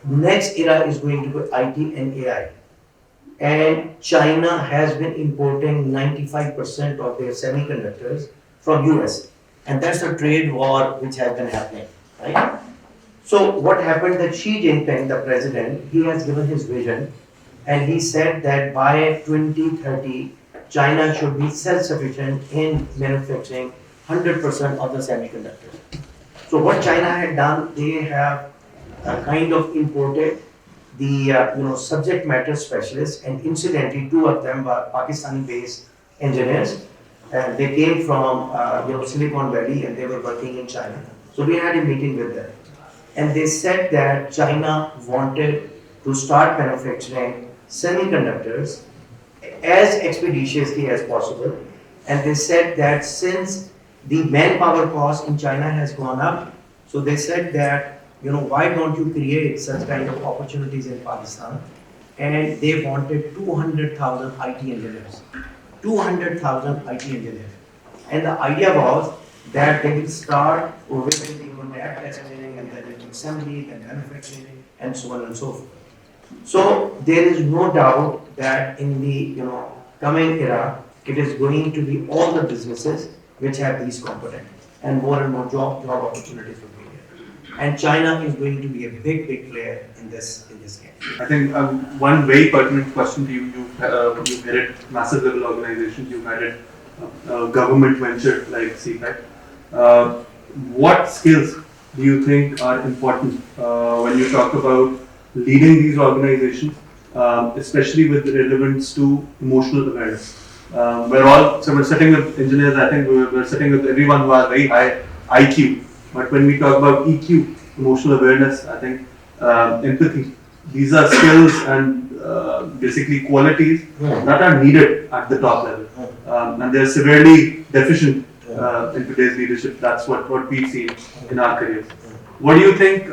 Speaker 2: next era is going to be IT and AI. And China has been importing 95% of their semiconductors from US. And that's the trade war which has been happening, right? So what happened that Xi Jinping, the president, he has given his vision, and he said that by 2030, China should be self-sufficient in manufacturing 100% of the semiconductors. So what China had done, they have kind of imported the subject matter specialists, and incidentally, two of them were Pakistani-based engineers. And they came from Silicon Valley and they were working in China. So we had a meeting with them. And they said that China wanted to start manufacturing semiconductors as expeditiously as possible. And they said that since the manpower cost in China has gone up, so they said that, why don't you create such kind of opportunities in Pakistan? And they wanted 200,000 IT engineers. 200,000 IT engineers. And the idea was that they will start with the lab testing and then assembly, then manufacturing, and so on and so forth. So there is no doubt that in the coming era, it is going to be all the businesses which have these components, and more job opportunities will be here. And China is going to be a big player in this game.
Speaker 1: I think one very pertinent question to you. You've headed massive level organizations. You've headed government venture like CPEC. What skills do you think are important when you talk about leading these organizations, especially with relevance to emotional awareness? We're sitting with engineers. I think we're sitting with everyone who has very high IQ. But when we talk about EQ, emotional awareness, I think empathy, these are skills and basically qualities that are needed at the top level. And they're severely deficient in today's leadership. That's what we've seen in our careers. What do you think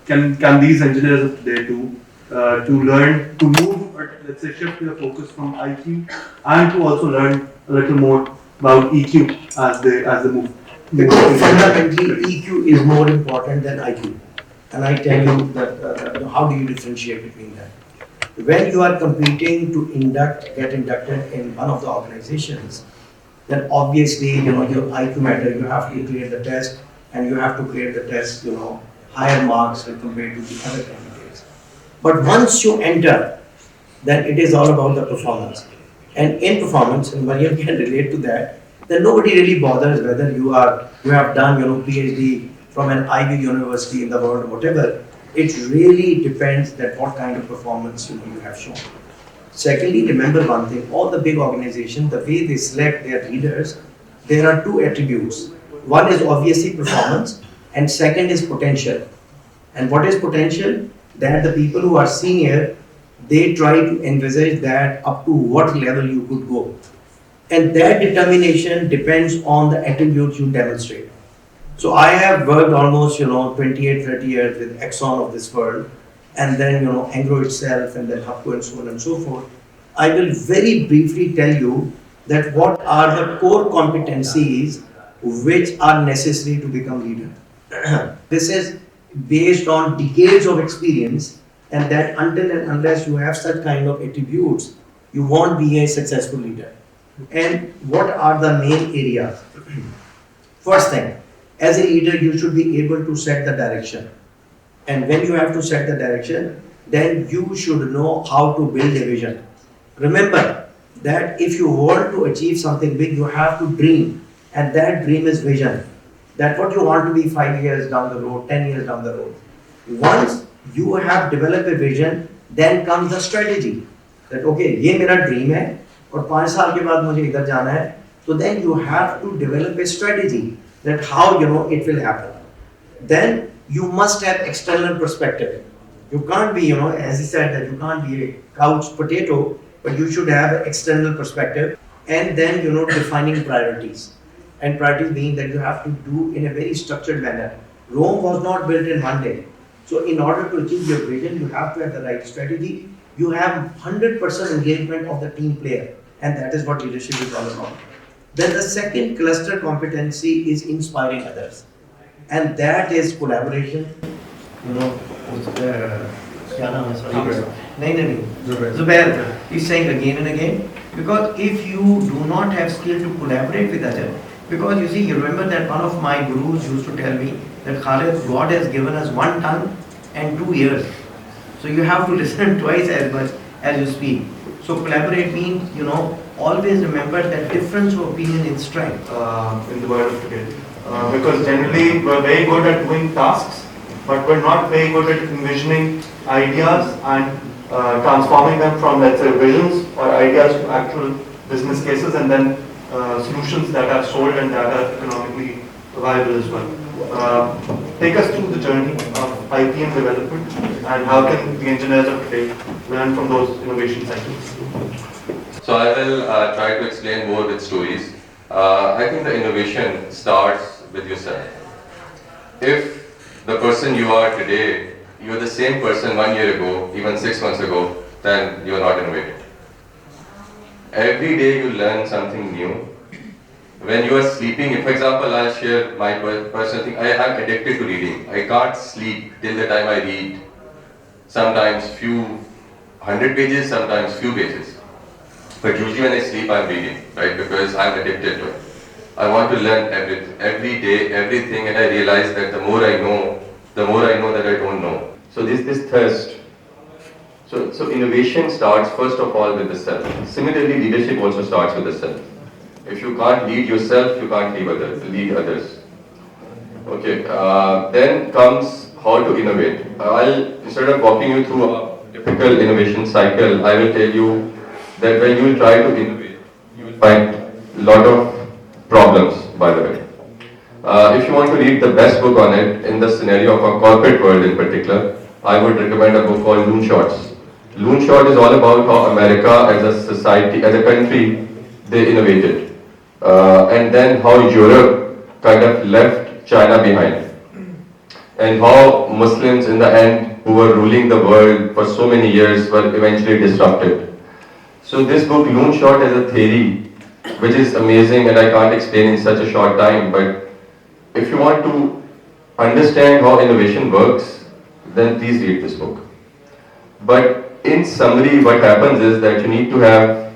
Speaker 1: can these engineers of today do to learn to move, or let's say shift their focus from IQ and to also learn a little more about EQ as they move?
Speaker 2: Because fundamentally EQ is more important than IQ. And I tell you that how do you differentiate between them? When you are competing to get inducted in one of the organizations, then obviously your IQ matter. You have to clear the test, and you have to clear the test higher marks when compared to the other candidates. But once you enter, then it is all about the performance. And in performance, and Mariam can relate to that, then nobody really bothers whether you have done PhD from an Ivy University in the world or whatever. It really depends that what kind of performance you have shown. Secondly, remember one thing, all the big organizations, the way they select their leaders, there are two attributes. One is obviously performance, and second is potential. And what is potential? That the people who are senior, they try to envisage that up to what level you could go. And that determination depends on the attributes you demonstrate. So I have worked almost 28, 30 years with Exxon of this world, and then Anglo itself, and then HUBCO and so on and so forth. I will very briefly tell you that what are the core competencies which are necessary to become leader. This is based on decades of experience, and that until and unless you have such kind of attributes, you won't be a successful leader. And what are the main areas? First thing, as a leader, you should be able to set the direction. And when you have to set the direction, then you should know how to build a vision. Remember that if you want to achieve something big, you have to dream. And that dream is vision. That what you want to be 5 years down the road, 10 years down the road. Once you have developed a vision, then comes the strategy. That okay, ये मेरा dream है, और 5 साल के बाद मुझे इधर जाना है. So then you have to develop a strategy that how it will happen. Then you must have external perspective. You can't be, as he said, that you can't be a couch potato, but you should have external perspective. And then defining priorities. And priorities mean that you have to do in a very structured manner. Rome was not built in one day. So in order to achieve your vision, you have to have the right strategy. You have 100% engagement of the team player. And that is what leadership is all about. Then the second cluster competency is inspiring others. And that is collaboration. Zubair is saying again and again. Because if you do not have skill to collaborate with others, because you remember that one of my gurus used to tell me that Khalid, God has given us 1 tongue and 2 ears. So you have to listen twice as much as you speak. So collaborate means, always remember that difference of opinion is strength.
Speaker 5: In the world of today. Because generally we're very good at doing tasks, but we're not very good at envisioning ideas and transforming them from, let's say, visions or ideas to actual business cases, and then solutions that are sold and that are economically viable as well. Take us through the journey of IPM development, and how can the engineers of today learn from those innovation cycles?
Speaker 3: So I will try to explain more with stories. I think the innovation starts with yourself. If the person you are today, you are the same person 1 year ago, even 6 months ago, then you are not innovative. Every day you learn something new. When you are sleeping, for example, I'll share my personal thing. I am addicted to reading. I can't sleep till the time I read. Sometimes few 100 pages, sometimes few pages. But usually when I sleep, I'm reading, right? Because I'm addicted to it. I want to learn every day, everything, and I realize that the more I know that I don't know. So this thirst. So innovation starts first of all with the self. Similarly, leadership also starts with the self. If you can't lead yourself, you can't lead others. Okay. Then comes how to innovate. Instead of walking you through a typical innovation cycle, I will tell you that when you will try to innovate, you will find a lot of problems, by the way. If you want to read the best book on it, in the scenario of a corporate world in particular, I would recommend a book called Loon Shots. Loon Shot is all about how America as a society, as a country, they innovated. And then how Europe kind of left China behind. And how Muslims in the end, who were ruling the world for so many years, were eventually disrupted. So this book, Loon Shot, has a theory which is amazing and I can't explain in such a short time, but if you want to understand how innovation works, then please read this book. But in summary, what happens is that you need to have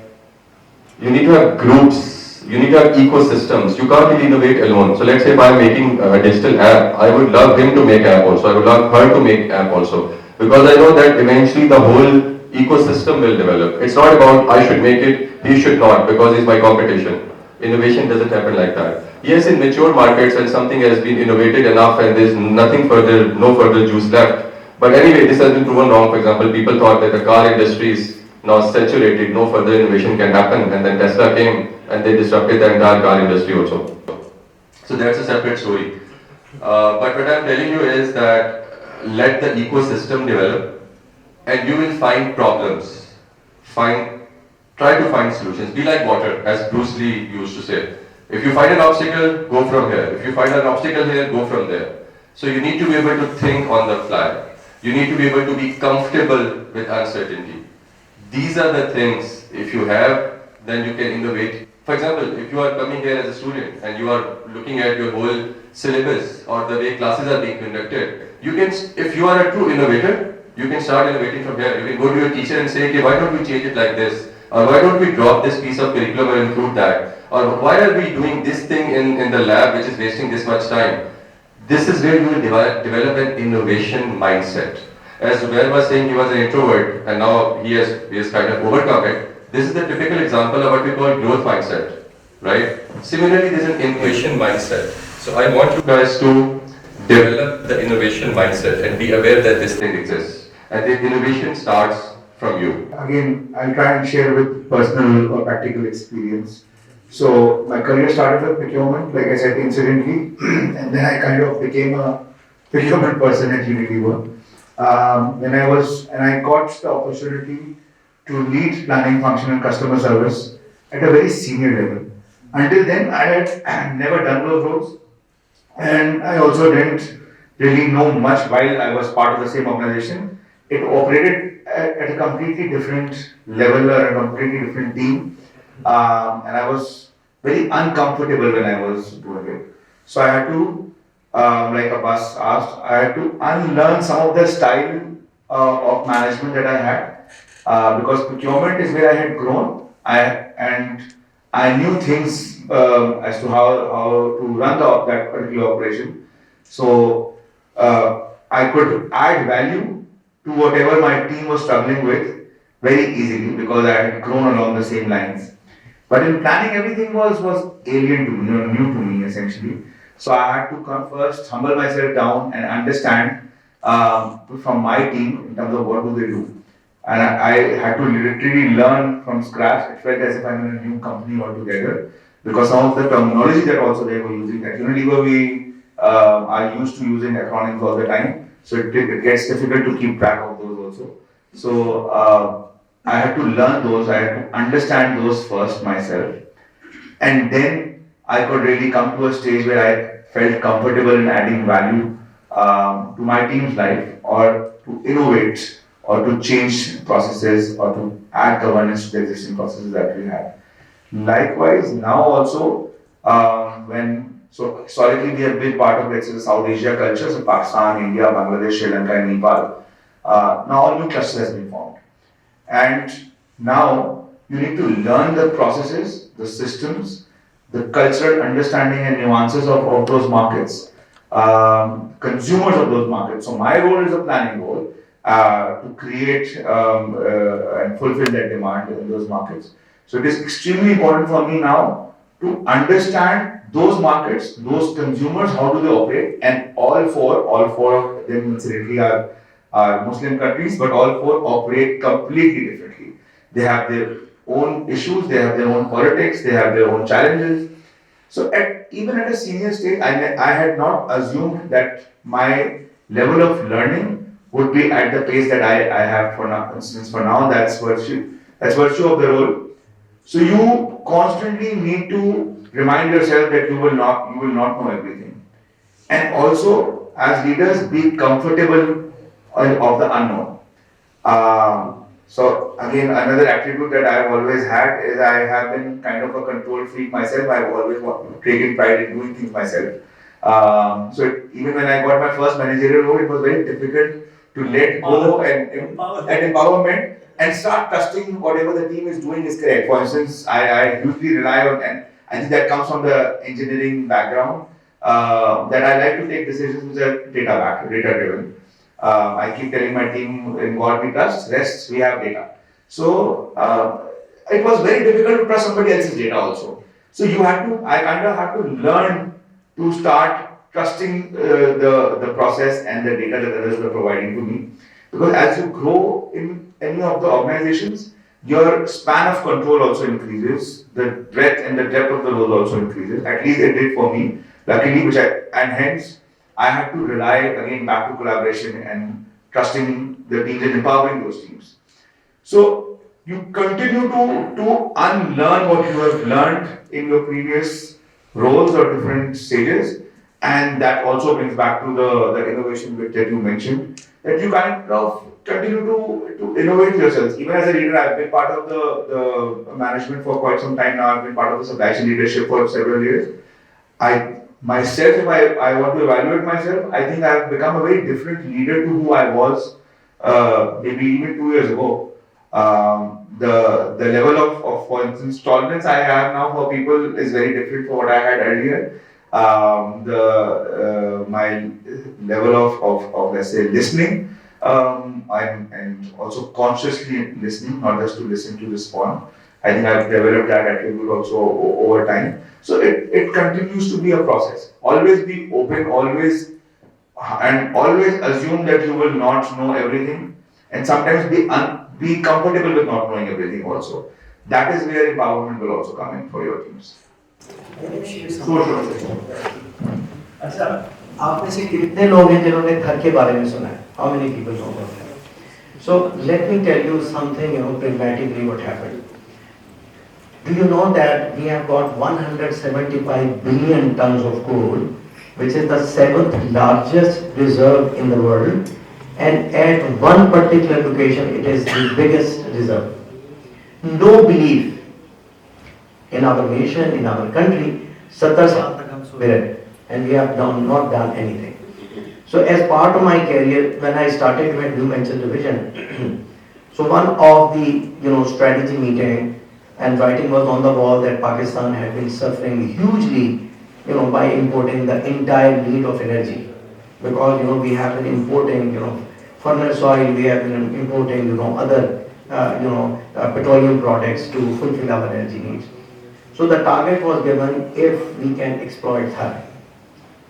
Speaker 3: groups, you need to have ecosystems. You can't really innovate alone. So let's say if I'm making a digital app, I would love him to make app also. I would love her to make app also. Because I know that eventually the whole ecosystem will develop. It's not about I should make it, he should not, because he's my competition. Innovation doesn't happen like that. Yes, in mature markets when something has been innovated enough and there's nothing further, no further juice left. But anyway, this has been proven wrong. For example, people thought that the car industry is now saturated, no further innovation can happen, and then Tesla came and they disrupted the entire car industry also. So that's a separate story. But what I'm telling you is that let the ecosystem develop and you will find problems. Try to find solutions. Be like water, as Bruce Lee used to say. If you find an obstacle, go from here. If you find an obstacle here, go from there. So you need to be able to think on the fly. You need to be able to be comfortable with uncertainty. These are the things, if you have, then you can innovate. For example, if you are coming here as a student and you are looking at your whole syllabus or the way classes are being conducted, you can, if you are a true innovator, you can start innovating from here. You can go to your teacher and say, okay, why don't we change it like this? Or why don't we drop this piece of curriculum and include that? Or why are we doing this thing in the lab which is wasting this much time? This is where you will develop an innovation mindset. As Zubair was saying, he was an introvert and now he has kind of overcome it. This is the typical example of what we call growth mindset, right? Similarly, there is an innovation mindset. So I want you guys to develop the innovation mindset and be aware that this thing exists. And the innovation starts from you.
Speaker 4: Again, I'll try and share with personal or practical experience. So my career started with procurement, like I said, incidentally, and then I kind of became a procurement person at Unilever. And I got the opportunity to lead planning function and customer service at a very senior level. Until then, I had never done those roles, and I also didn't really know much while I was part of the same organization. It operated at a completely different level or a completely different team, and I was very uncomfortable when I was doing it. So I had to, like Abbas asked, I had to unlearn some of the style of management that I had, because procurement is where I had grown, and I knew things as to how to run that particular operation. So I could add value to whatever my team was struggling with very easily because I had grown along the same lines. But in planning, everything was alien to me, new to me essentially. So I had to come first, humble myself down and understand from my team in terms of what do they do. And I had to literally learn from scratch. It felt as if I'm in a new company altogether because some of the terminology that also they were using. At Unilever, we are used to using acronyms all the time. So it gets difficult to keep track of those also. So I had to learn those, I had to understand those first myself, and then I could really come to a stage where I felt comfortable in adding value to my team's life, or to innovate, or to change processes, or to add governance to the existing processes that we have. Likewise, now also, so historically we have been part of, let's say, the South Asia culture, so Pakistan, India, Bangladesh, Sri Lanka, and Nepal. Now all new cluster has been formed. And now you need to learn the processes, the systems, the cultural understanding and nuances of those markets, consumers of those markets. So my role is a planning role to create and fulfill that demand in those markets. So it is extremely important for me now to understand those markets, those consumers, how do they operate, and all four of them incidentally are Muslim countries, but all four operate completely differently. They have their own issues, they have their own politics, they have their own challenges. So even at a senior stage, I had not assumed that my level of learning would be at the pace that I have for now. Since for now, that's virtue of the role. So you constantly need to remind yourself that you will not know everything, and also as leaders be comfortable of the unknown. So again, another attribute that I've always had is I have been kind of a control freak myself. I've always taken pride in doing things myself. Even when I got my first managerial role, it was very difficult to let go and empowerment and start trusting whatever the team is doing is correct. For instance, I usually rely on, and I think that comes from the engineering background, that I like to take decisions which are data driven. I keep telling my team, in what we trust, rest we have data. So it was very difficult to trust somebody else's data also. So I kind of had to learn to start trusting the process and the data that others were providing to me. Because as you grow in any of the organizations, your span of control also increases, the breadth and the depth of the role also increases. At least it did for me, luckily, and hence I had to rely again back to collaboration and trusting the teams and empowering those teams. So you continue to unlearn what you have learned in your previous roles or different stages, and that also brings back to the innovation bit that you mentioned, that you kind of continue to innovate yourselves. Even as a leader, I've been part of the management for quite some time now. I've been part of the supply chain leadership for several years. Myself, if I want to evaluate myself, I think I've become a very different leader to who I was maybe even 2 years ago. The level of, for instance, tolerance I have now for people is very different from what I had earlier. My level of let's say listening, and also consciously listening, not just to listen to respond. I think I've developed that attribute also over time. So it continues to be a process. Always be open, always assume that you will not know everything, and sometimes be comfortable with not knowing everything also. That is where empowerment will also come in for your teams.
Speaker 2: अच्छा, आप में से कितने लोग हैं जिन्होंने घर के बारे में सुना है? How many people know about that? So let me tell you something, pragmatically what happened. Do you know that we have got 175 billion tons of coal, which is the 7th largest reserve in the world, and at one particular location it is the biggest reserve. No belief in our nation, in our country, 70 saal tak hum spirit, and we have not done anything. So as part of my career, when I started my New Venture division, so one of the strategy meeting and writing was on the wall that Pakistan had been suffering hugely, by importing the entire need of energy, because we have been importing furnace oil, we have been importing other petroleum products to fulfill our energy needs. So the target was given if we can exploit her.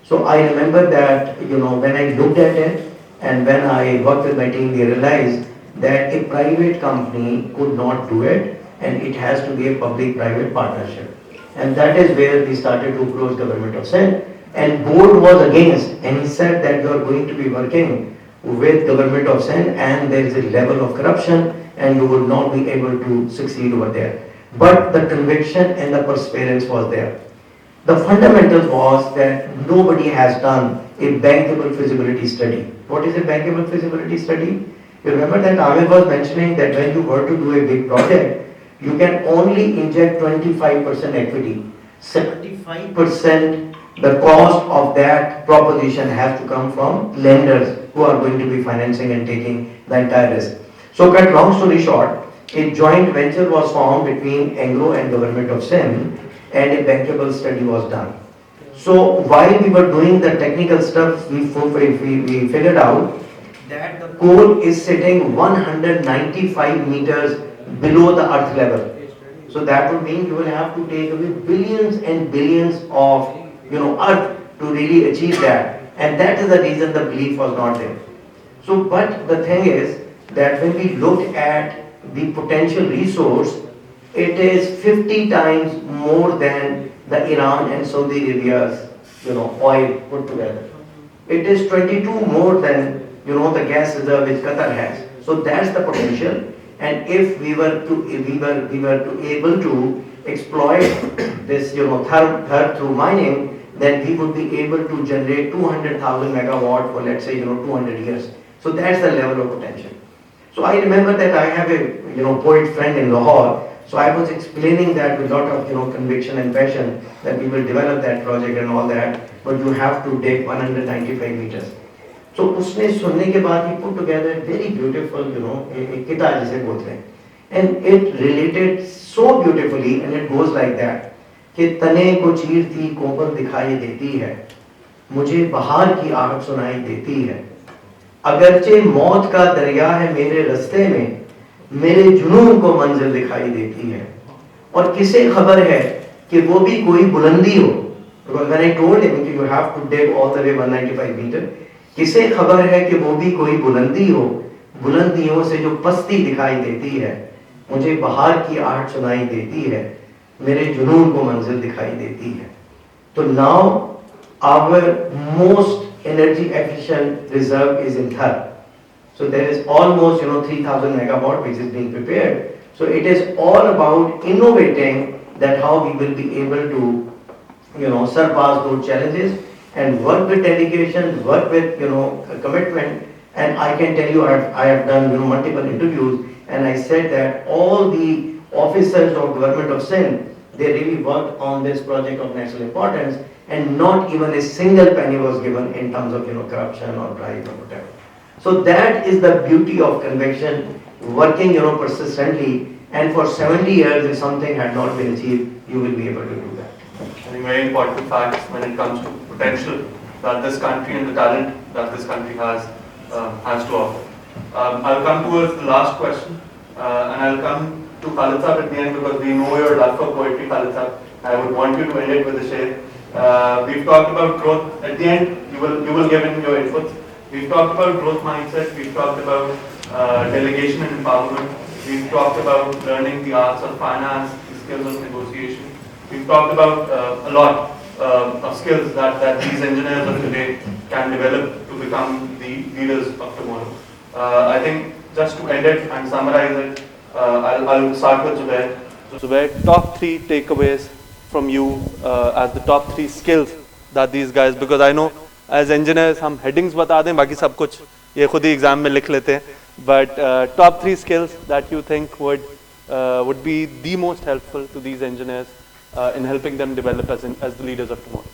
Speaker 2: So I remember that when I looked at it and when I worked with my team, we realized that a private company could not do it, and it has to be a public-private partnership. And that is where we started to approach government of Sindh, and board was against, and he said that you are going to be working with government of Sindh, and there is a level of corruption and you would not be able to succeed over there. But the conviction and the perseverance was there. The fundamental was that nobody has done a bankable feasibility study. What is a bankable feasibility study? You remember that Aamer was mentioning that when you were to do a big project, you can only inject 25% equity. 75% the cost of that proposition has to come from lenders who are going to be financing and taking the entire risk. So cut long story short, a joint venture was formed between Anglo and Government of Sindh, and a bankable study was done. So while we were doing the technical stuff, we figured out that the coal is sitting 195 meters below the earth level. So that would mean you will have to take away billions and billions of earth to really achieve that. And that is the reason the belief was not there. So, but the thing is that when we look at the potential resource, it is 50 times more than the Iran and Saudi Arabia's oil put together. It is 22 more than the gas reserve which Qatar has. So that's the potential. And if we were to able to exploit this through mining, then we would be able to generate 200,000 megawatt for, let's say 200 years. So that's the level of potential. So I remember that I have a poet friend in Lahore. So I was explaining that with a lot of conviction and passion that we will develop that project and all that, but you have to dig 195 meters. So उसने सुनने के बाद he put together a very beautiful a किताब जिसे बोलते हैं, and it related so beautifully, and it goes like that कि तने को चीरती कोमल दिखाई देती है, मुझे बहार की आहट सुनाई देती है, अगरचे मौत का दरिया है मेरे रास्ते में, मेरे जुनून को मंजिल दिखाई देती है, और किसे खबर है कि वो भी कोई बुलंदी हो, because when I told him कि you have to dig all the way 195 meter, किसे खबर है कि वो भी कोई बुलंदी हो, बुलंदियों से जो पस्ती दिखाई देती है, मुझे बहार की आहट सुनाई देती है, मेरे जुनून को मंजिल दिखाई देती है. तो now our most energy efficient reserve is in Thar. So there is almost 3,000 megawatt which is being prepared. So it is all about innovating that how we will be able to surpass those challenges and work with dedication, work with commitment. And I can tell you I have done multiple interviews, and I said that all the officers of government of Sindh, they really worked on this project of national importance, and not even a single penny was given in terms of corruption or bribe or whatever. So that is the beauty of conviction, working persistently, and for 70 years if something had not been achieved, you will be able to do that.
Speaker 1: I think very important facts when it comes to potential that this country and the talent that this country has to offer. I'll come towards the last question, and I'll come to Khalid Sahab at the end because we know your love for poetry, Khalid Sahab. I would want you to end it with a share. We've talked about growth. At the end, you will give in your inputs. We've talked about growth mindset. We've talked about delegation and empowerment. We've talked about learning the arts of finance, the skills of negotiation. We've talked about a lot of skills that these engineers of today can develop to become the leaders of tomorrow. I think just to end it and summarize it, I'll start with Zubair. So Zubair, top 3 takeaways from you as the top 3 skills that these guys, because I know as engineers हम headings बता दें, बाकी सब कुछ ये खुद ही exam में लिख लेते हैं, but top 3 skills that you think would be the most helpful to these engineers in helping them develop as the leaders of tomorrow.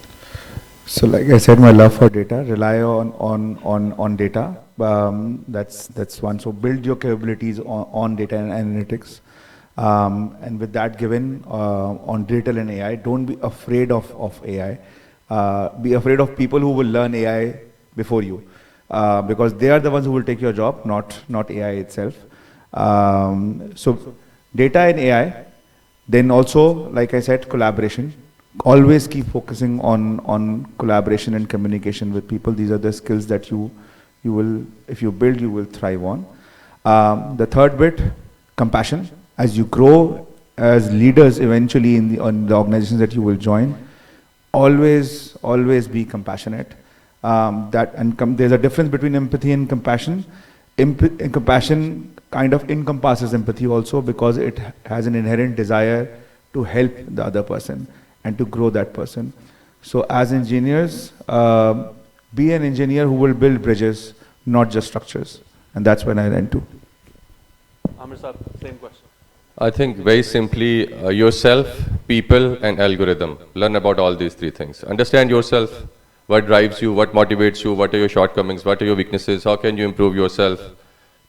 Speaker 4: So like I said, my love for data, rely on data. That's one. So build your capabilities on data and analytics. And with that given on digital and AI, don't be afraid of AI. Be afraid of people who will learn AI before you. Because they are the ones who will take your job, not AI itself. So data and AI, then also, like I said, collaboration. Always keep focusing on collaboration and communication with people. These are the skills that you will, if you build, you will thrive on. The third bit, compassion. As you grow as leaders eventually in the organizations that you will join, always be compassionate. There's a difference between empathy and compassion. Compassion kind of encompasses empathy also, because it has an inherent desire to help the other person and to grow that person. So as engineers, be an engineer who will build bridges, not just structures. And that's when I ran to.
Speaker 1: Aamer sir, same question.
Speaker 3: I think very simply, yourself, people, and algorithm. Learn about all these three things. Understand yourself, what drives you, what motivates you, what are your shortcomings, what are your weaknesses, how can you improve yourself.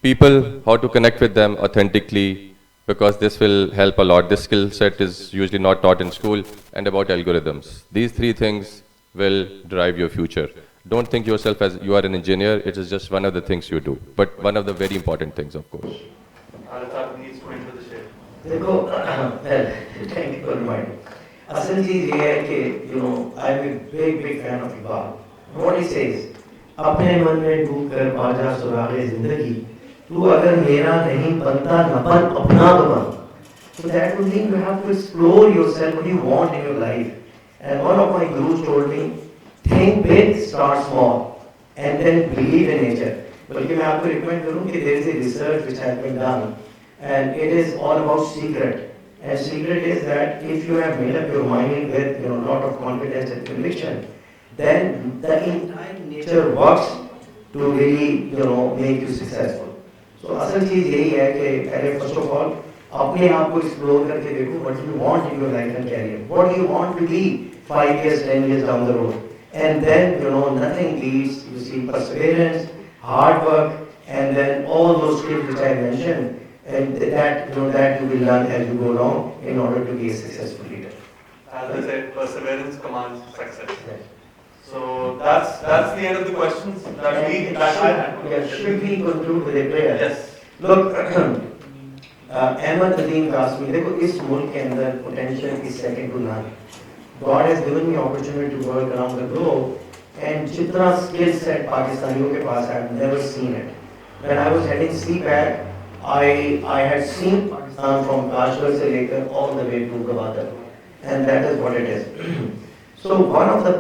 Speaker 3: People, how to connect with them authentically, because this will help a lot. This skill set is usually not taught in school. And about algorithms. These three things will drive your future. Don't think yourself as you are an engineer. It is just one of the things you do, but one of the very important things, of course.
Speaker 5: Khalid needs to enter the shade.
Speaker 2: देखो, thank you for reminding. असल चीज़ ये है कि I'm a big fan of Iqbal. What he says, अपने मन में डूब कर बाजा सुरागे जिंदगी, तू अगर मेरा नहीं बनता न बन अपना तो बन. So that would mean you have to explore yourself, what you want in your life. And one of my gurus told me, think big, start small, and then believe in nature. बल्कि मैं आपको recommend करूँ कि there is a research which has been done, and it is all about secret. And secret is that if you have made up your mind with a lot of confidence and conviction, then the entire nature works to really make you successful. So असल चीज़ यही है कि पहले first of all अपने आप को explore करके देखो what do you want in your life and career, what do you want to be 5 years, 10 years down the road, and then nothing leads. You see perseverance, hard work, and then all those skills which I mentioned, and that that you will learn as you go along in order to be a successful leader.
Speaker 1: As I said, perseverance commands success. Yes. So that's the end of the questions that we had.
Speaker 2: Yes, should we conclude with a prayer?
Speaker 1: Yes.
Speaker 2: Look, Ahmed Nadeem asked me, देखो इस मुल्क के अंदर potential is second to none. God has given me opportunity to work around the globe, and जितना skill set पाकिस्तानियों के पास I have never seen it. When I was heading CPAC, I had seen Pakistan from Kashmir से लेकर all the way to Gwadar, and that is what it is. So one of the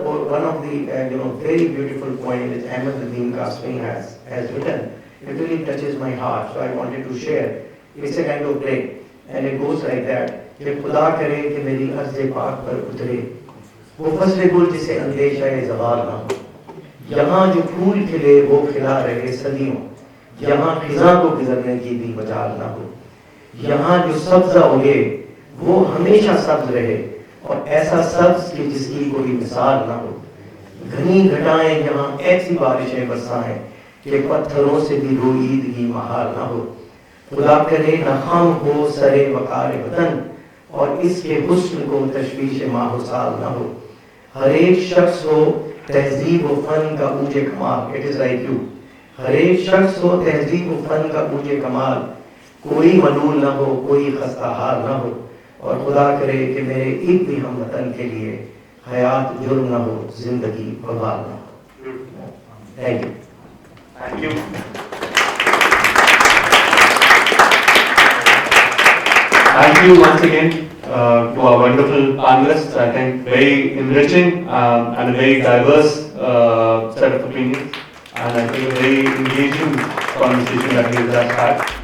Speaker 2: very beautiful point which Ahmed Nadeem Kasmi has written, it really touches my heart. So I wanted to share. It's a kind of play, and it goes like that. कि खुदा करे कि मेरी अर्ज़ पाक पर उतरे, वो फसले गुल जिसे अंदेशा ज़वाल ना हो, यहाँ जो फूल खिले वो खिला रहे सदियों, यहाँ खिज़ां को गुजरने की भी मजाल ना हो, यहाँ जो सब्ज़ा उगे वो हमेशा सब्ज़ रहे, और ऐसा सब्ज़ कि जिसकी कोई मिसाल ना हो, घनी घटाएं यहाँ ऐसी बारिशें बरसाएं कि पत्थरों से भी रोईदगी महाल ना हो, खुदा करे न खाम हो सरे वकार वतन, और इसके हुस्न को तशवीश माहुसाल ना हो, हर एक शख्स हो तहजीब व फन का ऊंचे कमाल. इट इज लाइक यू, हर एक शख्स हो तहजीब व फन का ऊंचे कमाल, कोई मलूल ना हो, कोई खस्ता हाल ना हो, और खुदा करे कि मेरे एक भी हम वतन के लिए हयात जुर्म ना हो, जिंदगी बवाल ना हो. Thank you.
Speaker 1: Thank you. Thank you once again to our wonderful panelists. I think very enriching and a very diverse set of opinions, and I think a very engaging conversation that we just had.